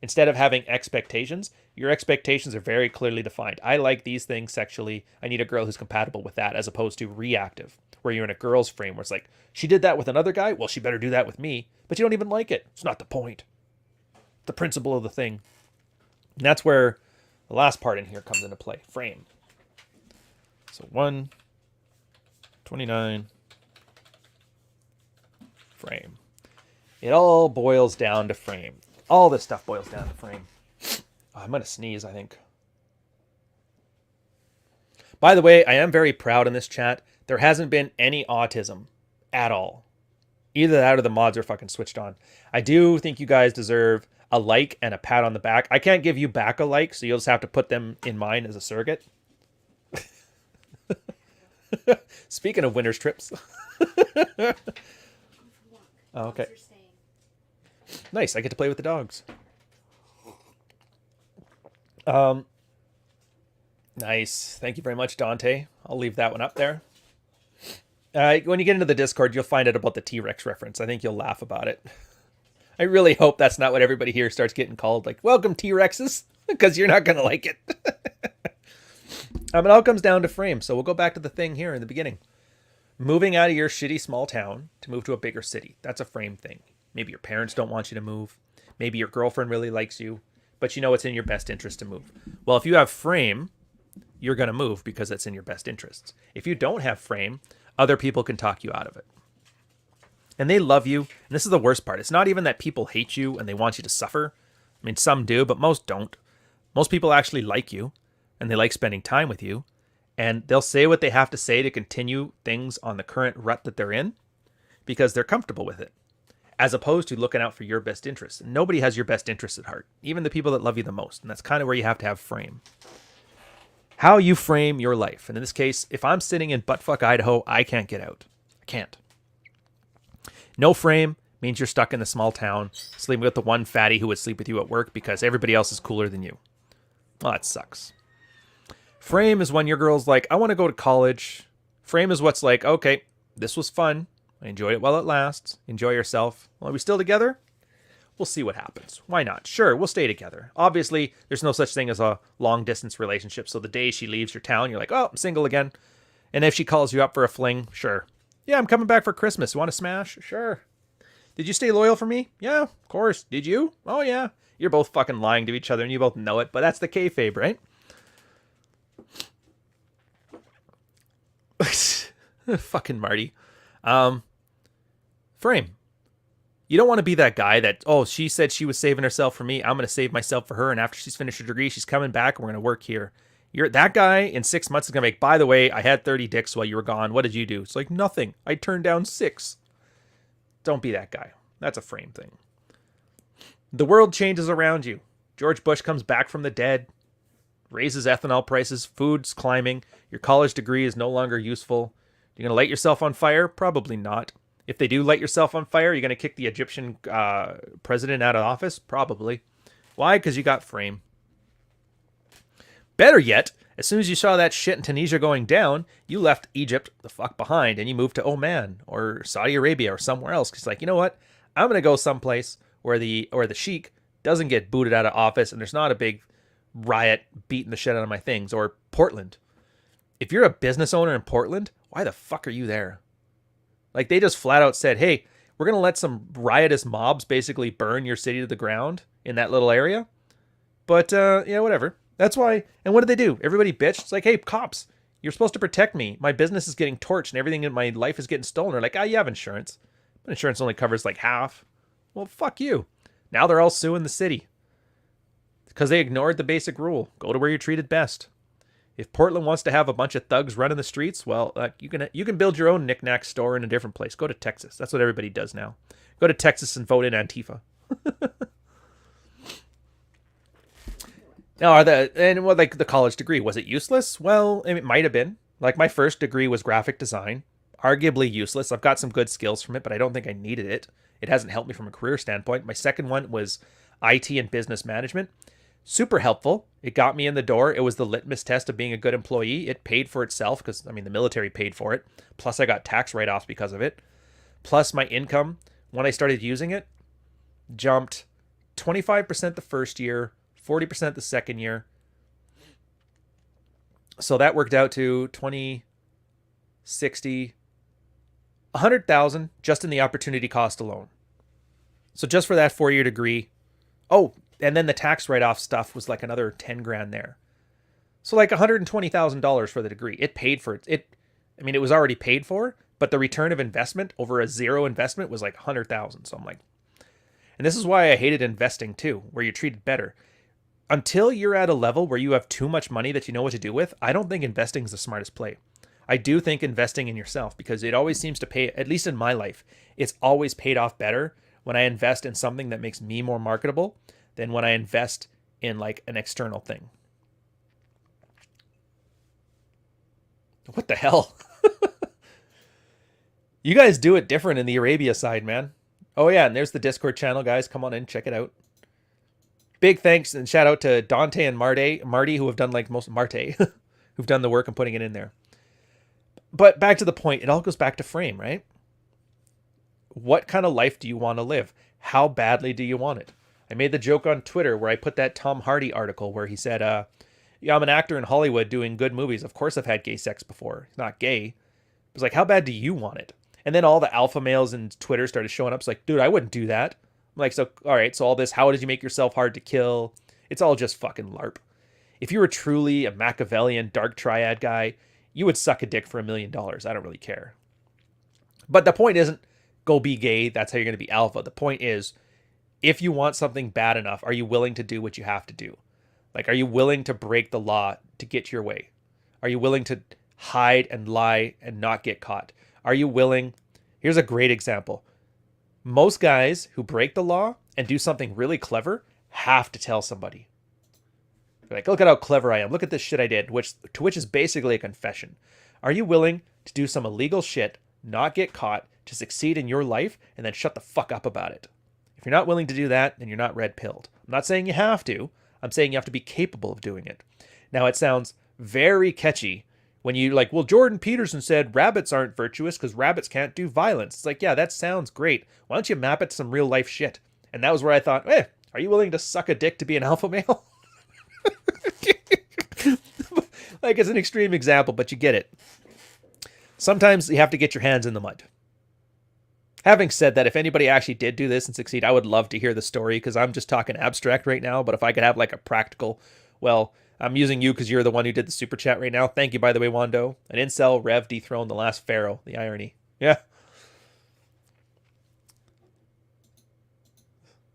Instead of having expectations, your expectations are very clearly defined. I like these things sexually. I need a girl who's compatible with that, as opposed to reactive, where you're in a girl's frame where it's like, she did that with another guy? Well, she better do that with me. But you don't even like it. It's not the point. The principle of the thing. And that's where the last part in here comes into play. Frame. So 129. Frame. It all boils down to frame. All this stuff boils down to frame. Oh, I'm going to sneeze, I think. By the way, I am very proud in this chat. There hasn't been any autism at all. Either that or the mods are fucking switched on. I do think you guys deserve a like and a pat on the back. I can't give you back a like, so you'll just have to put them in mine as a surrogate. Speaking of winter's trips. Oh, okay. Nice. I get to play with the dogs. Nice. Thank you very much, Dante. I'll leave that one up there. When you get into the Discord, you'll find out about the T-Rex reference. I think you'll laugh about it. I really hope that's not what everybody here starts getting called. Like, welcome, T-Rexes, because you're not going to like it. It all comes down to frame. So we'll go back to the thing here in the beginning. Moving out of your shitty small town to move to a bigger city. That's a frame thing. Maybe your parents don't want you to move. Maybe your girlfriend really likes you, but you know it's in your best interest to move. Well, if you have frame, you're going to move because it's in your best interests. If you don't have frame, other people can talk you out of it. And they love you. And this is the worst part. It's not even that people hate you and they want you to suffer. I mean, some do, but most don't. Most people actually like you and they like spending time with you. And they'll say what they have to say to continue things on the current rut that they're in because they're comfortable with it, as opposed to looking out for your best interests. Nobody has your best interests at heart, even the people that love you the most. And that's kind of where you have to have frame. How you frame your life. And in this case, if I'm sitting in buttfuck Idaho, I can't get out. I can't. No frame means you're stuck in the small town, sleeping with the one fatty who would sleep with you at work because everybody else is cooler than you. Well, that sucks. Frame is when your girl's like, I want to go to college. Frame is what's like, okay, this was fun. I enjoyed it while it lasts. Enjoy yourself. Well, are we still together? We'll see what happens. Why not? Sure, we'll stay together. Obviously, there's no such thing as a long-distance relationship, so the day she leaves your town, you're like, oh, I'm single again. And if she calls you up for a fling, sure. Yeah, I'm coming back for Christmas. You want to smash? Sure. Did you stay loyal for me? Yeah, of course. Did you? Oh, yeah. You're both fucking lying to each other, and you both know it, but that's the kayfabe, right? Fucking Marty. Frame. You don't want to be that guy that, oh, she said she was saving herself for me. I'm going to save myself for her. And after she's finished her degree, she's coming back. And we're going to work here. You're that guy in 6 months is going to make, by the way, I had 30 dicks while you were gone. What did you do? It's like, nothing. I turned down 6. Don't be that guy. That's a frame thing. The world changes around you. George Bush comes back from the dead, raises ethanol prices, food's climbing. Your college degree is no longer useful. You're going to light yourself on fire? Probably not. If they do light yourself on fire, you're going to kick the Egyptian president out of office? Probably. Why? Because you got frame. Better yet, as soon as you saw that shit in Tunisia going down, you left Egypt the fuck behind and you moved to Oman or Saudi Arabia or somewhere else. Because like, you know what? I'm going to go someplace where the sheik doesn't get booted out of office and there's not a big riot beating the shit out of my things. Or Portland. If you're a business owner in Portland, why the fuck are you there? Like, they just flat out said, hey, we're going to let some riotous mobs basically burn your city to the ground in that little area. But, yeah, whatever. That's why. And what did they do? Everybody bitched. It's like, hey, cops, you're supposed to protect me. My business is getting torched and everything in my life is getting stolen. They're like, you have insurance. But insurance only covers like half. Well, fuck you. Now they're all suing the city because they ignored the basic rule. Go to where you're treated best. If Portland wants to have a bunch of thugs running the streets, well, you can build your own knick-knack store in a different place. Go to Texas. That's what everybody does now. Go to Texas and vote in Antifa. Now, the college degree, was it useless? Well, it might have been. Like, my first degree was graphic design. Arguably useless. I've got some good skills from it, but I don't think I needed it. It hasn't helped me from a career standpoint. My second one was IT and business management. Super helpful. It got me in the door. It was the litmus test of being a good employee. It paid for itself because, the military paid for it. Plus, I got tax write-offs because of it. Plus, my income, when I started using it, jumped 25% the first year, 40% the second year. So that worked out to 20, 60, 100,000 just in the opportunity cost alone. So just for that 4-year degree. Oh, and then the tax write-off stuff was like another 10 grand there. So like $120,000 for the degree. It paid for it. It was already paid for, but the return of investment over a zero investment was like 100,000. So I'm like, and this is why I hated investing too, where you're treated better. Until you're at a level where you have too much money that you know what to do with, I don't think investing is the smartest play. I do think investing in yourself, because it always seems to pay, at least in my life, it's always paid off better when I invest in something that makes me more marketable than when I invest in like an external thing. What the hell? You guys do it different in the Arabia side, man. Oh yeah, and there's the Discord channel, guys. Come on in, check it out. Big thanks and shout out to Dante and Marty, who have done like most Marte, who've done the work and putting it in there. But back to the point, it all goes back to frame, right? What kind of life do you want to live? How badly do you want it? I made the joke on Twitter where I put that Tom Hardy article where he said, yeah, I'm an actor in Hollywood doing good movies. Of course I've had gay sex before. It's not gay. It was like, how bad do you want it? And then all the alpha males in Twitter started showing up. It's like, dude, I wouldn't do that. I'm like, so, all right, so all this, how did you make yourself hard to kill? It's all just fucking LARP. If you were truly a Machiavellian dark triad guy, you would suck a dick for $1 million. I don't really care. But the point isn't go be gay. That's how you're going to be alpha. The point is, if you want something bad enough, are you willing to do what you have to do? Like, are you willing to break the law to get your way? Are you willing to hide and lie and not get caught? Are you willing? Here's a great example. Most guys who break the law and do something really clever have to tell somebody. They're like, look at how clever I am. Look at this shit I did, which is basically a confession. Are you willing to do some illegal shit, not get caught, to succeed in your life, and then shut the fuck up about it? If you're not willing to do that, then you're not red-pilled. I'm not saying you have to. I'm saying you have to be capable of doing it. Now, it sounds very catchy when you like, well, Jordan Peterson said rabbits aren't virtuous because rabbits can't do violence. It's like, yeah, that sounds great. Why don't you map it to some real life shit? And that was where I thought, are you willing to suck a dick to be an alpha male? Like, it's an extreme example, but you get it. Sometimes you have to get your hands in the mud. Having said that, if anybody actually did do this and succeed, I would love to hear the story, because I'm just talking abstract right now. But if I could have like a practical, well, I'm using you because you're the one who did the super chat right now. Thank you, by the way, Wando. An incel Rev dethroned the last pharaoh. The irony. Yeah.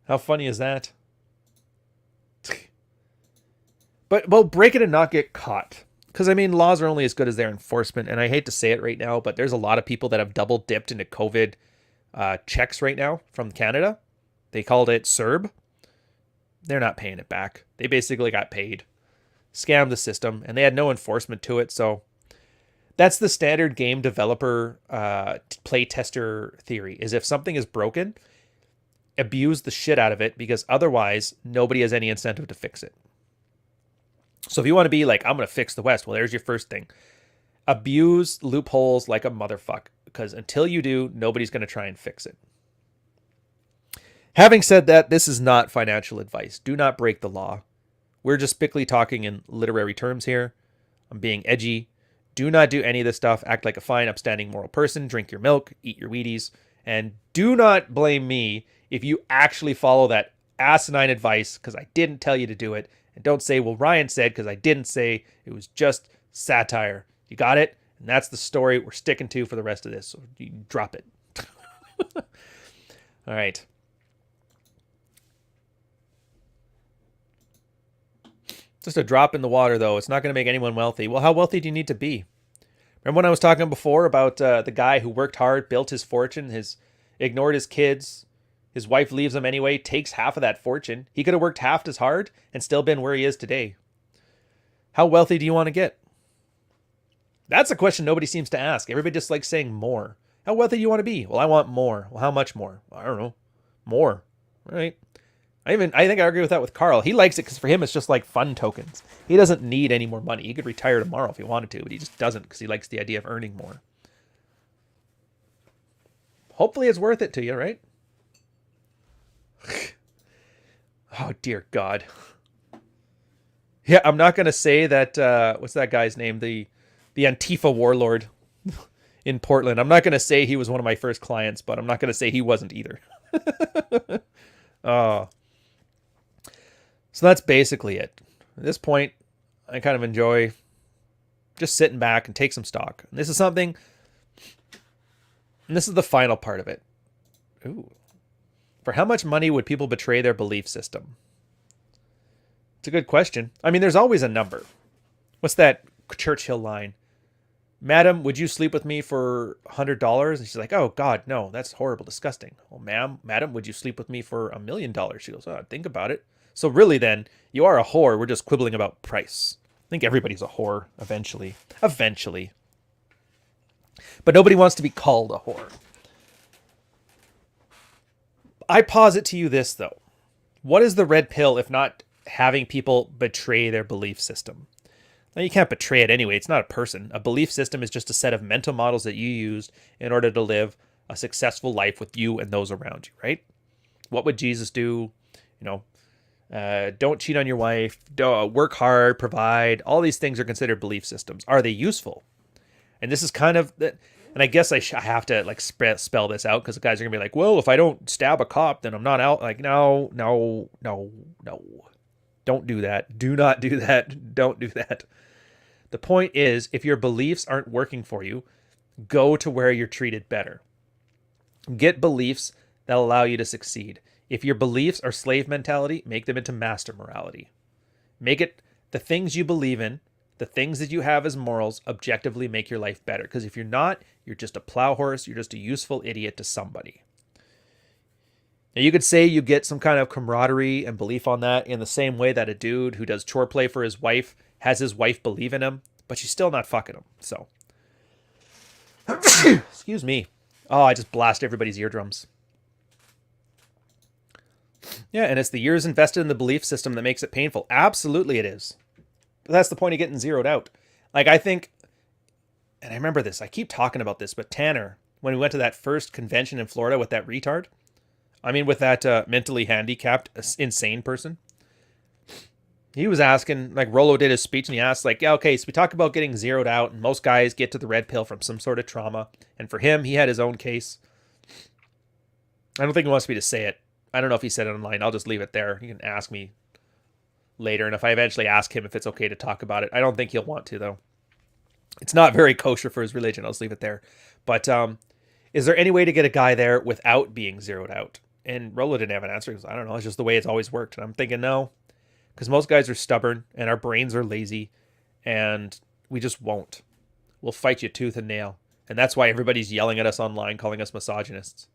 How funny is that? But, well, break it and not get caught. Because, I mean, laws are only as good as their enforcement. And I hate to say it right now, but there's a lot of people that have double dipped into COVID checks right now from Canada. They called it CERB. They're not paying it back. They basically got paid, scammed the system, and they had no enforcement to it. So that's the standard game developer play tester theory, is if something is broken, abuse the shit out of it, because otherwise nobody has any incentive to fix it. So if you want to be like, I'm going to fix the West, well, there's your first thing. Abuse loopholes like a motherfucker, because until you do, nobody's going to try and fix it. Having said that, this is not financial advice. Do not break the law. We're just strictly talking in literary terms here. I'm being edgy. Do not do any of this stuff. Act like a fine, upstanding, moral person. Drink your milk. Eat your Wheaties. And do not blame me if you actually follow that asinine advice because I didn't tell you to do it. And don't say, well, Ryan said, because I didn't say. It was just satire. You got it? And that's the story we're sticking to for the rest of this. So you drop it. All right. Just a drop in the water, though. It's not going to make anyone wealthy. Well, how wealthy do you need to be? Remember when I was talking before about the guy who worked hard, built his fortune, ignored his kids, his wife leaves him anyway, takes half of that fortune. He could have worked half as hard and still been where he is today. How wealthy do you want to get? That's a question nobody seems to ask. Everybody just likes saying more. How wealthy do you want to be? Well, I want more. Well, how much more? I don't know. More. Right? I think I agree with that with Carl. He likes it because for him it's just like fun tokens. He doesn't need any more money. He could retire tomorrow if he wanted to, but he just doesn't because he likes the idea of earning more. Hopefully it's worth it to you, right? Oh, dear God. Yeah, I'm not going to say that, what's that guy's name? The Antifa warlord in Portland. I'm not going to say he was one of my first clients, but I'm not going to say he wasn't either. Oh. So that's basically it. At this point, I kind of enjoy just sitting back and take some stock. And this is something, and this is the final part of it. Ooh. For how much money would people betray their belief system? It's a good question. I mean, there's always a number. What's that Churchill line? Madam, would you sleep with me for $100? And she's like, oh, God, no, that's horrible, disgusting. Well, madam, would you sleep with me for $1 million? She goes, oh, think about it. So really then, you are a whore. We're just quibbling about price. I think everybody's a whore eventually. Eventually. But nobody wants to be called a whore. I posit to you this, though. What is the red pill if not having people betray their belief system? Now, you can't betray it anyway. It's not a person. A belief system is just a set of mental models that you used in order to live a successful life with you and those around you, right? What would Jesus do? Don't cheat on your wife. Work hard, provide. All these things are considered belief systems. Are they useful? And this is kind of... And I guess I have to like spell this out because the guys are going to be like, well, if I don't stab a cop, then I'm not out. Like, no. Don't do that. Do not do that. Don't do that. The point is, if your beliefs aren't working for you, go to where you're treated better. Get beliefs that allow you to succeed. If your beliefs are slave mentality, make them into master morality. Make it the things you believe in, the things that you have as morals, objectively make your life better. Because if you're not, you're just a plow horse. You're just a useful idiot to somebody. Now, you could say you get some kind of camaraderie and belief on that in the same way that a dude who does chore play for his wife has his wife believe in him, but she's still not fucking him. So, excuse me. Oh, I just blast everybody's eardrums. Yeah, and it's the years invested in the belief system that makes it painful. Absolutely it is. But that's the point of getting zeroed out. Like, I think, and I remember this, I keep talking about this, but Tanner, when we went to that first convention in Florida with that retard, with that mentally handicapped, insane person, he was asking, like, Rollo did his speech, and he asked, like, yeah, okay, so we talk about getting zeroed out, and most guys get to the red pill from some sort of trauma. And for him, he had his own case. I don't think he wants me to say it. I don't know if he said it online. I'll just leave it there. You can ask me later. And if I eventually ask him if it's okay to talk about it, I don't think he'll want to, though. It's not very kosher for his religion. I'll just leave it there. But is there any way to get a guy there without being zeroed out? And Rollo didn't have an answer. He goes, I don't know. It's just the way it's always worked. And I'm thinking, no. Because most guys are stubborn and our brains are lazy. And we just won't. We'll fight you tooth and nail. And that's why everybody's yelling at us online, calling us misogynists.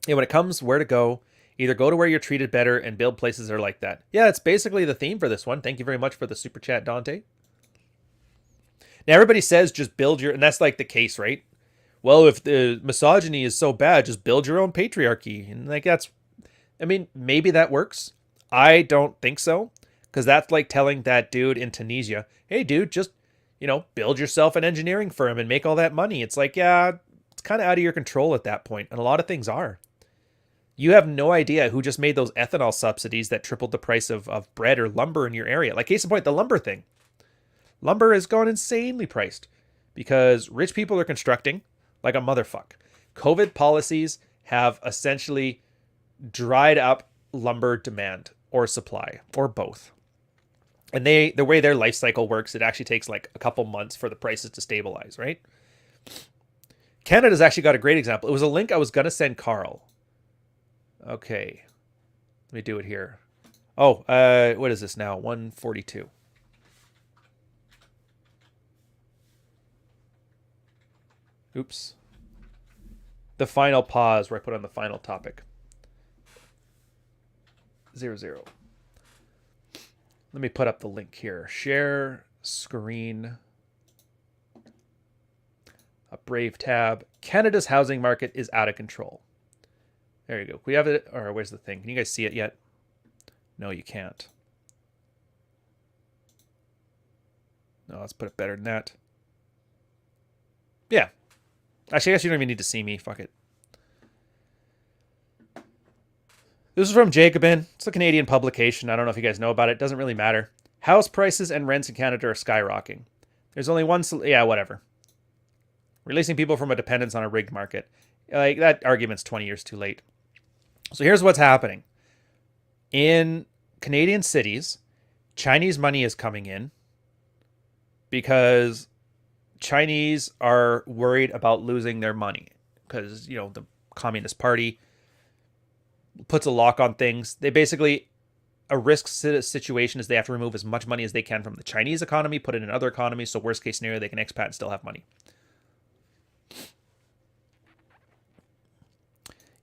Yeah, when it comes where to go, either go to where you're treated better and build places that are like that. Yeah, it's basically the theme for this one. Thank you very much for the super chat, Dante. Now, everybody says just build your... And that's like the case, right? Well, if the misogyny is so bad, just build your own patriarchy. And like that's... maybe that works. I don't think so. Because that's like telling that dude in Tunisia, hey, dude, just, build yourself an engineering firm and make all that money. It's like, yeah, it's kind of out of your control at that point. And a lot of things are. You have no idea who just made those ethanol subsidies that tripled the price of bread or lumber in your area. Like, case in point, the lumber thing. Lumber has gone insanely priced because rich people are constructing like a motherfucker. COVID policies have essentially dried up lumber demand or supply or both. And the way their life cycle works, it actually takes like a couple months for the prices to stabilize, right? Canada's actually got a great example. It was a link I was going to send Carl. Okay. Let me do it here. Oh, what is this now? 142. Oops. The final pause where I put on the final topic. 00. Let me put up the link here. Share screen. A Brave tab. Canada's housing market is out of control. There you go. We have it. Or where's the thing? Can you guys see it yet? No, you can't. No, let's put it better than that. Yeah. Actually, I guess you don't even need to see me. Fuck it. This is from Jacobin. It's a Canadian publication. I don't know if you guys know about it. It doesn't really matter. House prices and rents in Canada are skyrocketing. There's only one... Yeah, whatever. Releasing people from a dependence on a rigged market. Like, that argument's 20 years too late. So here's what's happening. In Canadian cities, Chinese money is coming in because Chinese are worried about losing their money because, the Communist Party puts a lock on things. They basically, a risk situation is they have to remove as much money as they can from the Chinese economy, put it in other economies, so worst case scenario, they can expat and still have money.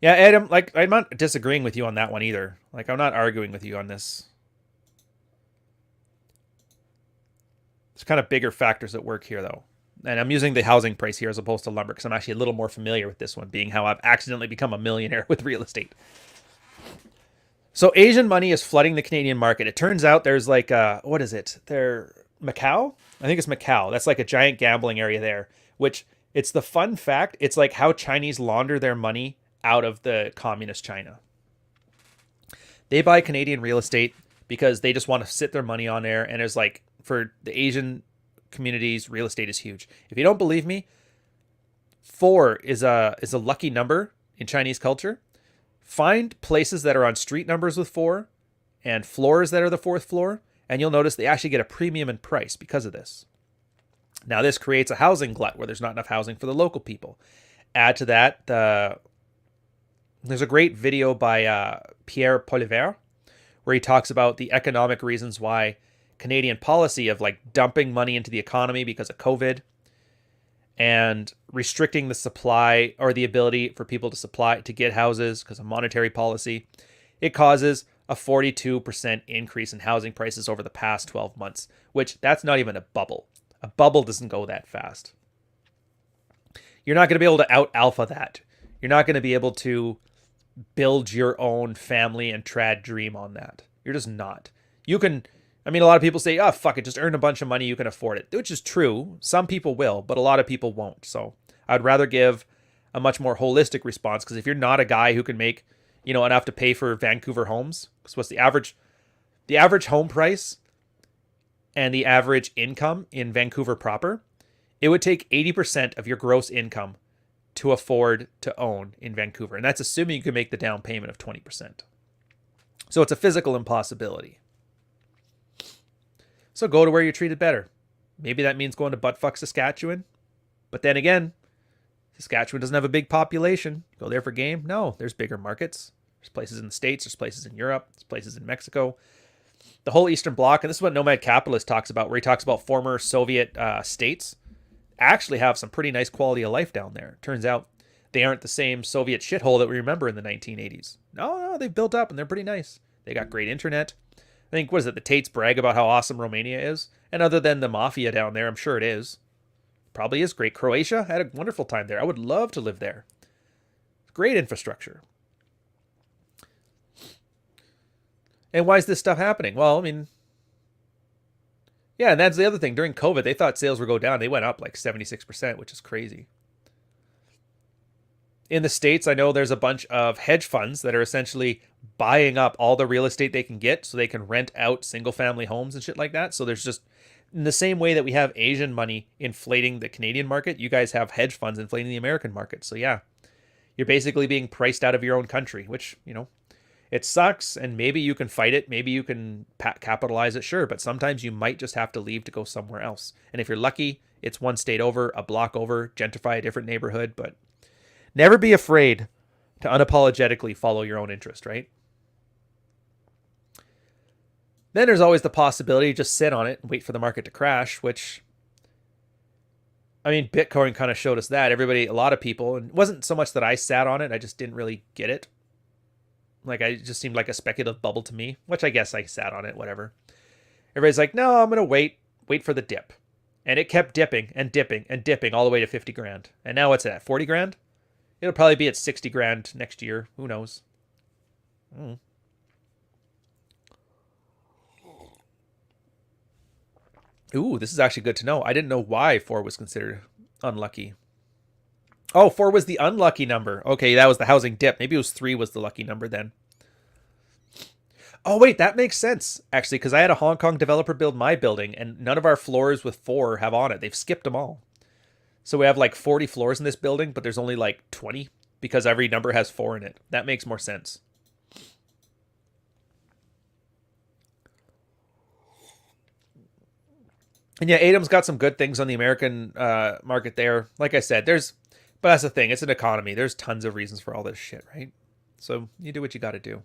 Yeah, Adam, like, I'm not disagreeing with you on that one either. Like, I'm not arguing with you on this. There's kind of bigger factors at work here, though. And I'm using the housing price here as opposed to lumber because I'm actually a little more familiar with this one, being how I've accidentally become a millionaire with real estate. So Asian money is flooding the Canadian market. It turns out there's like, what is it? Macau? I think it's Macau. That's like a giant gambling area there, which it's the fun fact. It's like how Chinese launder their money out of the communist China. They buy Canadian real estate because they just want to sit their money on there. And there's like, for the Asian communities, real estate is huge. If you don't believe me, 4 is a lucky number in Chinese culture. Find places that are on street numbers with 4 and floors that are the fourth floor, and you'll notice they actually get a premium in price because of this. Now, this creates a housing glut where there's not enough housing for the local people. Add to that, there's a great video by Pierre Poilievre where he talks about the economic reasons why Canadian policy of like dumping money into the economy because of COVID and restricting the supply or the ability for people to get houses because of monetary policy, it causes a 42% increase in housing prices over the past 12 months, which that's not even a bubble. A bubble doesn't go that fast. You're not going to be able to out alpha that. You're not going to be able to build your own family and trad dream on that. You're just not. You can, I mean, a lot of people say, oh, fuck it, just earn a bunch of money, you can afford it, which is true. Some people will, but a lot of people won't. So I'd rather give a much more holistic response, because if you're not a guy who can make, enough to pay for Vancouver homes, because what's the average home price and the average income in Vancouver proper, it would take 80% of your gross income to afford to own in Vancouver. And that's assuming you can make the down payment of 20%. So it's a physical impossibility. So go to where you're treated better. Maybe that means going to buttfuck Saskatchewan. But then again, Saskatchewan doesn't have a big population. Go there for game? No, there's bigger markets. There's places in the States. There's places in Europe. There's places in Mexico. The whole Eastern Bloc, and this is what Nomad Capitalist talks about, where he talks about former Soviet states actually have some pretty nice quality of life down there. Turns out they aren't the same Soviet shithole that we remember in the 1980s. No, they've built up and they're pretty nice. They got great internet. I think, what is it, the Tates brag about how awesome Romania is? And other than the mafia down there, I'm sure it is. Probably is great. Croatia, had a wonderful time there. I would love to live there. Great infrastructure. And why is this stuff happening? Well, I mean, yeah, and that's the other thing. During COVID, they thought sales would go down. They went up like 76%, which is crazy. In the States, I know there's a bunch of hedge funds that are essentially buying up all the real estate they can get so they can rent out single-family homes and shit like that. So there's just, in the same way that we have Asian money inflating the Canadian market, you guys have hedge funds inflating the American market. So yeah, you're basically being priced out of your own country, which, it sucks, and maybe you can fight it. Maybe you can capitalize it, sure. But sometimes you might just have to leave to go somewhere else. And if you're lucky, it's one state over, a block over, gentrify a different neighborhood. But never be afraid to unapologetically follow your own interest, right? Then there's always the possibility to just sit on it and wait for the market to crash, which, I mean, Bitcoin kind of showed us that. A lot of people, and it wasn't so much that I sat on it, I just didn't really get it. Like, it just seemed like a speculative bubble to me, which I guess I sat on it, whatever. Everybody's like, no, I'm going to wait for the dip. And it kept dipping and dipping and dipping all the way to 50 grand. And now it's at 40 grand? It'll probably be at 60 grand next year. Who knows? Ooh, this is actually good to know. I didn't know why 4 was considered unlucky. Oh, 4 was the unlucky number. Okay, that was the housing dip. Maybe it was 3 was the lucky number then. Oh, wait, that makes sense, actually, because I had a Hong Kong developer build my building, and none of our floors with 4 have on it. They've skipped them all. So we have like 40 floors in this building, but there's only like 20 because every number has 4 in it. That makes more sense. And yeah, Adam's got some good things on the American market there. Like I said, but that's the thing. It's an economy. There's tons of reasons for all this shit, right? So you do what you got to do.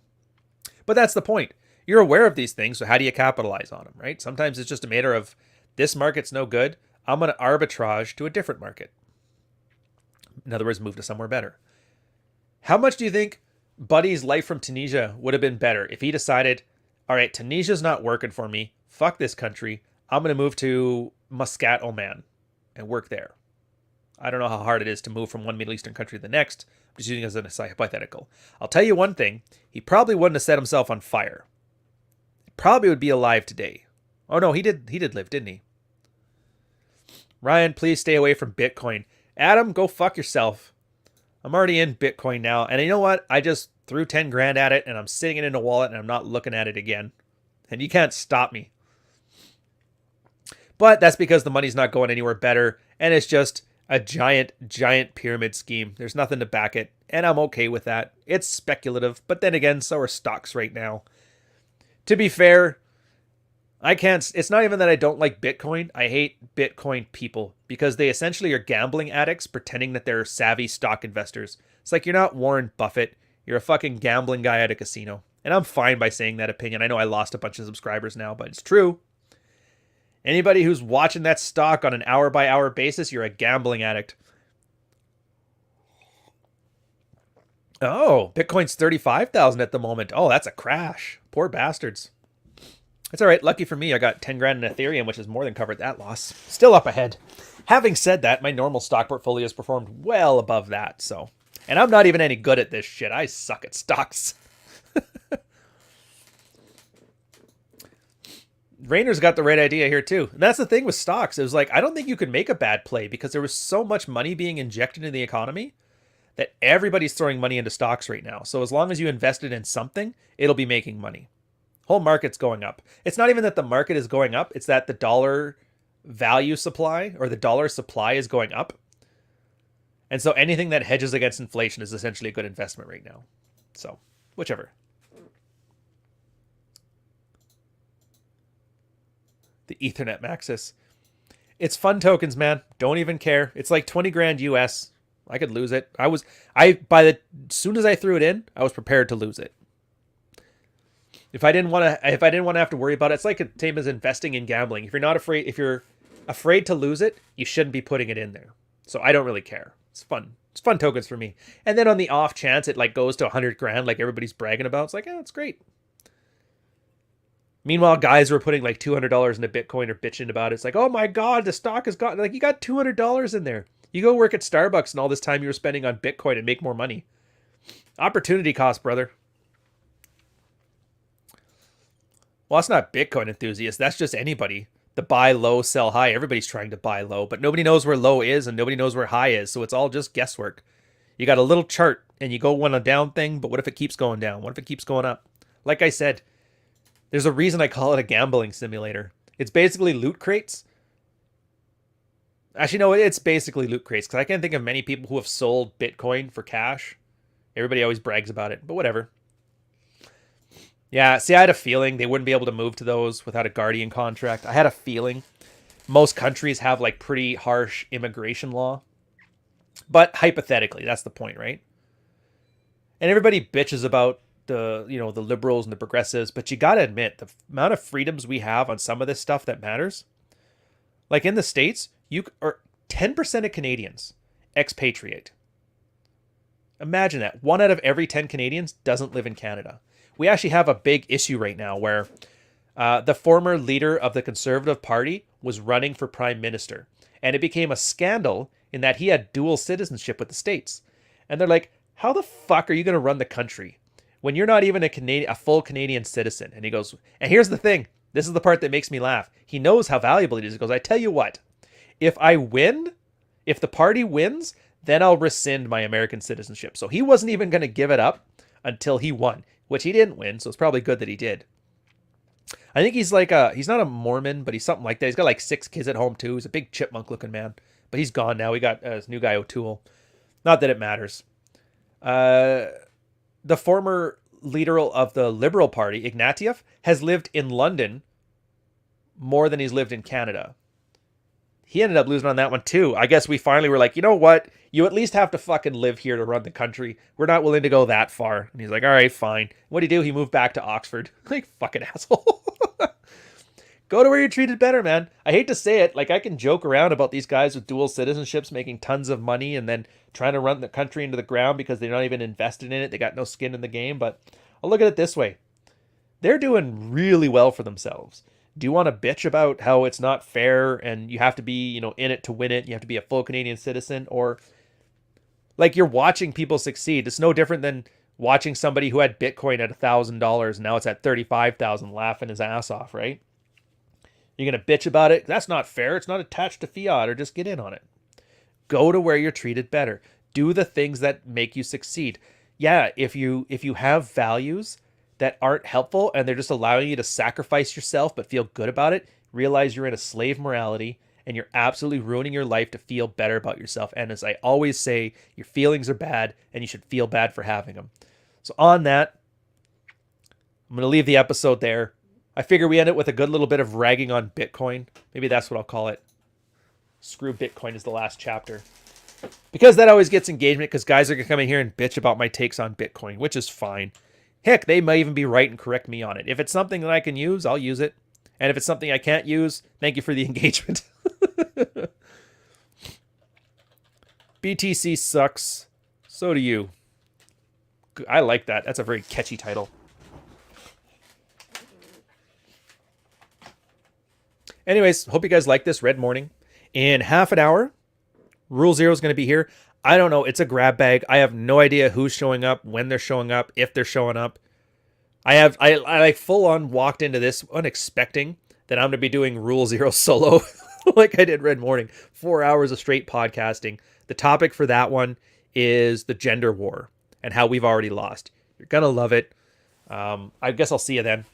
But that's the point. You're aware of these things, so how do you capitalize on them, right? Sometimes it's just a matter of, this market's no good. I'm going to arbitrage to a different market. In other words, move to somewhere better. How much do you think Buddy's life from Tunisia would have been better if he decided, all right, Tunisia's not working for me. Fuck this country. I'm going to move to Muscat, Oman and work there. I don't know how hard it is to move from one Middle Eastern country to the next. I'm just using it as a hypothetical. I'll tell you one thing. He probably wouldn't have set himself on fire. He probably would be alive today. Oh no, he did live, didn't he? Ryan, please stay away from Bitcoin. Adam, go fuck yourself. I'm already in Bitcoin now. And you know what? I just threw 10 grand at it and I'm sitting it in a wallet and I'm not looking at it again. And you can't stop me. But that's because the money's not going anywhere better. And it's just a giant pyramid scheme. There's nothing to back it. And I'm okay with that. It's speculative. But then again, so are stocks right now. To be fair, I can't. It's not even that I don't like Bitcoin. I hate Bitcoin people because they essentially are gambling addicts pretending that they're savvy stock investors. It's like you're not Warren Buffett. You're a fucking gambling guy at a casino. And I'm fine by saying that opinion. I know I lost a bunch of subscribers now, but it's true. Anybody who's watching that stock on an hour by hour basis, you're a gambling addict. Oh, Bitcoin's 35,000 at the moment. Oh, that's a crash. Poor bastards. It's all right. Lucky for me, I got 10 grand in Ethereum, which has more than covered that loss. Still up ahead. Having said that, my normal stock portfolio has performed well above that, so. And I'm not even any good at this shit. I suck at stocks. Rayner's got the right idea here too. And that's the thing with stocks. It was like, I don't think you could make a bad play because there was so much money being injected into the economy that everybody's throwing money into stocks right now. So as long as you invested in something, it'll be making money. Whole market's going up. It's not even that the market is going up. It's that the dollar value supply or the dollar supply is going up. And so anything that hedges against inflation is essentially a good investment right now. So whichever. The Ethernet Maxis. It's fun tokens, man. Don't even care. It's like 20 grand US. I could lose it. As soon as I threw it in, I was prepared to lose it. If I didn't want to have to worry about it, it's like the same as investing in gambling. If you're afraid to lose it, you shouldn't be putting it in there. So I don't really care. It's fun. It's fun tokens for me. And then on the off chance it like goes to 100 grand like everybody's bragging about, it's like, it's great. Meanwhile, guys were putting like $200 into Bitcoin or bitching about it. It's like, oh my God, the stock has gotten, like, you got $200 in there. You go work at Starbucks and all this time you were spending on Bitcoin and make more money. Opportunity cost, brother. Well, that's not Bitcoin enthusiasts. That's just anybody. The buy low, sell high. Everybody's trying to buy low, but nobody knows where low is and nobody knows where high is. So it's all just guesswork. You got a little chart and you go on a down thing, but what if it keeps going down? What if it keeps going up? Like I said, there's a reason I call it a gambling simulator. It's basically loot crates. Actually, no, it's basically loot crates because I can't think of many people who have sold Bitcoin for cash. Everybody always brags about it, but whatever. Yeah, see, I had a feeling they wouldn't be able to move to those without a Guardian contract. I had a feeling. Most countries have like pretty harsh immigration law. But hypothetically, that's the point, right? And everybody bitches about the liberals and the progressives, but you got to admit the amount of freedoms we have on some of this stuff that matters. Like in the States, 10% of Canadians expatriate. Imagine that. 1 out of every 10 Canadians doesn't live in Canada. We actually have a big issue right now where the former leader of the Conservative Party was running for prime minister. And it became a scandal in that he had dual citizenship with the States. And they're like, how the fuck are you going to run the country when you're not even a full Canadian citizen? And he goes, and here's the thing. This is the part that makes me laugh. He knows how valuable it is. He goes, I tell you what, if the party wins, then I'll rescind my American citizenship. So he wasn't even going to give it up until he won, which he didn't win. So it's probably good that he did. I think he's like he's not a Mormon, but he's something like that. He's got like 6 kids at home too. He's a big chipmunk looking man, but he's gone now. We got his new guy, O'Toole. Not that it matters. The former leader of the Liberal Party, Ignatieff, has lived in London more than he's lived in Canada. He ended up losing on that one too. I guess we finally were like, you know what? You at least have to fucking live here to run the country. We're not willing to go that far. And he's like, all right, fine. What did he do? He moved back to Oxford. Like, fucking asshole. Go to where you're treated better, man. I hate to say it. Like, I can joke around about these guys with dual citizenships making tons of money and then trying to run the country into the ground because they're not even invested in it. They got no skin in the game. But I'll look at it this way. They're doing really well for themselves. Do you want to bitch about how it's not fair and you have to be, in it to win it? You have to be a full Canadian citizen, or like you're watching people succeed. It's no different than watching somebody who had Bitcoin at $1,000 and now it's at 35,000 laughing his ass off, right? You're going to bitch about it. That's not fair. It's not attached to fiat, or just get in on it. Go to where you're treated better. Do the things that make you succeed. Yeah, if you have values that aren't helpful and they're just allowing you to sacrifice yourself but feel good about it, realize you're in a slave morality and you're absolutely ruining your life to feel better about yourself. And as I always say, your feelings are bad and you should feel bad for having them. So on that, I'm going to leave the episode there. I figure we end it with a good little bit of ragging on Bitcoin. Maybe that's what I'll call it. Screw Bitcoin is the last chapter. Because that always gets engagement, because guys are going to come in here and bitch about my takes on Bitcoin, which is fine. Heck, they might even be right and correct me on it. If it's something that I can use, I'll use it. And if it's something I can't use, thank you for the engagement. BTC sucks. So do you. I like that. That's a very catchy title. Anyways, hope you guys like this Red Morning. In half an hour, Rule Zero is going to be here. I don't know. It's a grab bag. I have no idea who's showing up, when they're showing up, if they're showing up. I like full on walked into this unexpecting that I'm going to be doing Rule Zero solo like I did Red Morning. 4 hours of straight podcasting. The topic for that one is the gender war and how we've already lost. You're going to love it. I guess I'll see you then.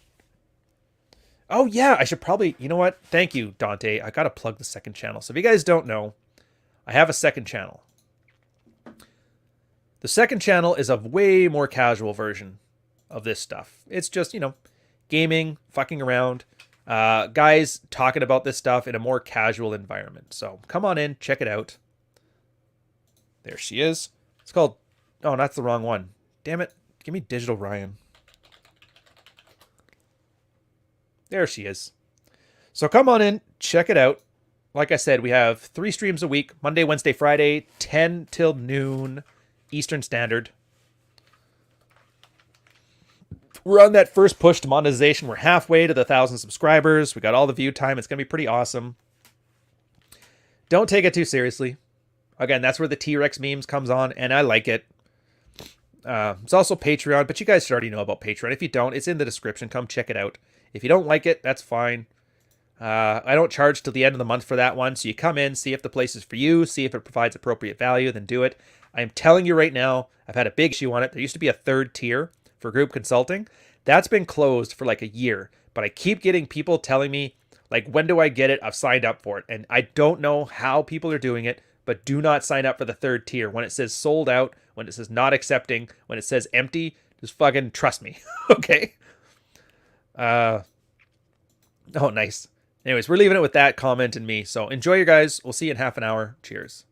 Oh, yeah, I should probably... You know what? Thank you, Dante. I got to plug the second channel. So if you guys don't know, I have a second channel. The second channel is a way more casual version of this stuff. It's just, gaming, fucking around, guys talking about this stuff in a more casual environment. So come on in, check it out. There she is. It's called... Oh, that's the wrong one. Damn it. Give me Digital Ryan. There she is. So come on in, check it out. Like I said, we have 3 streams a week, Monday, Wednesday, Friday, 10 till noon Eastern Standard. We're on that first push to monetization. We're halfway to the 1,000 subscribers. We got all the view time. It's going to be pretty awesome. Don't take it too seriously. Again, that's where the T-Rex memes comes on, and I like it. It's also Patreon, but you guys should already know about Patreon. If you don't, it's in the description. Come check it out. If you don't like it, that's fine. I don't charge till the end of the month for that one, so you come in, see if the place is for you, see if it provides appropriate value, then do it. I'm telling you right now, I've had a big issue on it. There used to be a 3rd tier for group consulting. That's been closed for like a year, but I keep getting people telling me, like, when do I get it? I've signed up for it, and I don't know how people are doing it, but do not sign up for the 3rd tier. When it says sold out, when it says not accepting, when it says empty, just fucking trust me, okay? Oh, nice. Anyways, we're leaving it with that comment and me. So enjoy, you guys. We'll see you in half an hour. Cheers.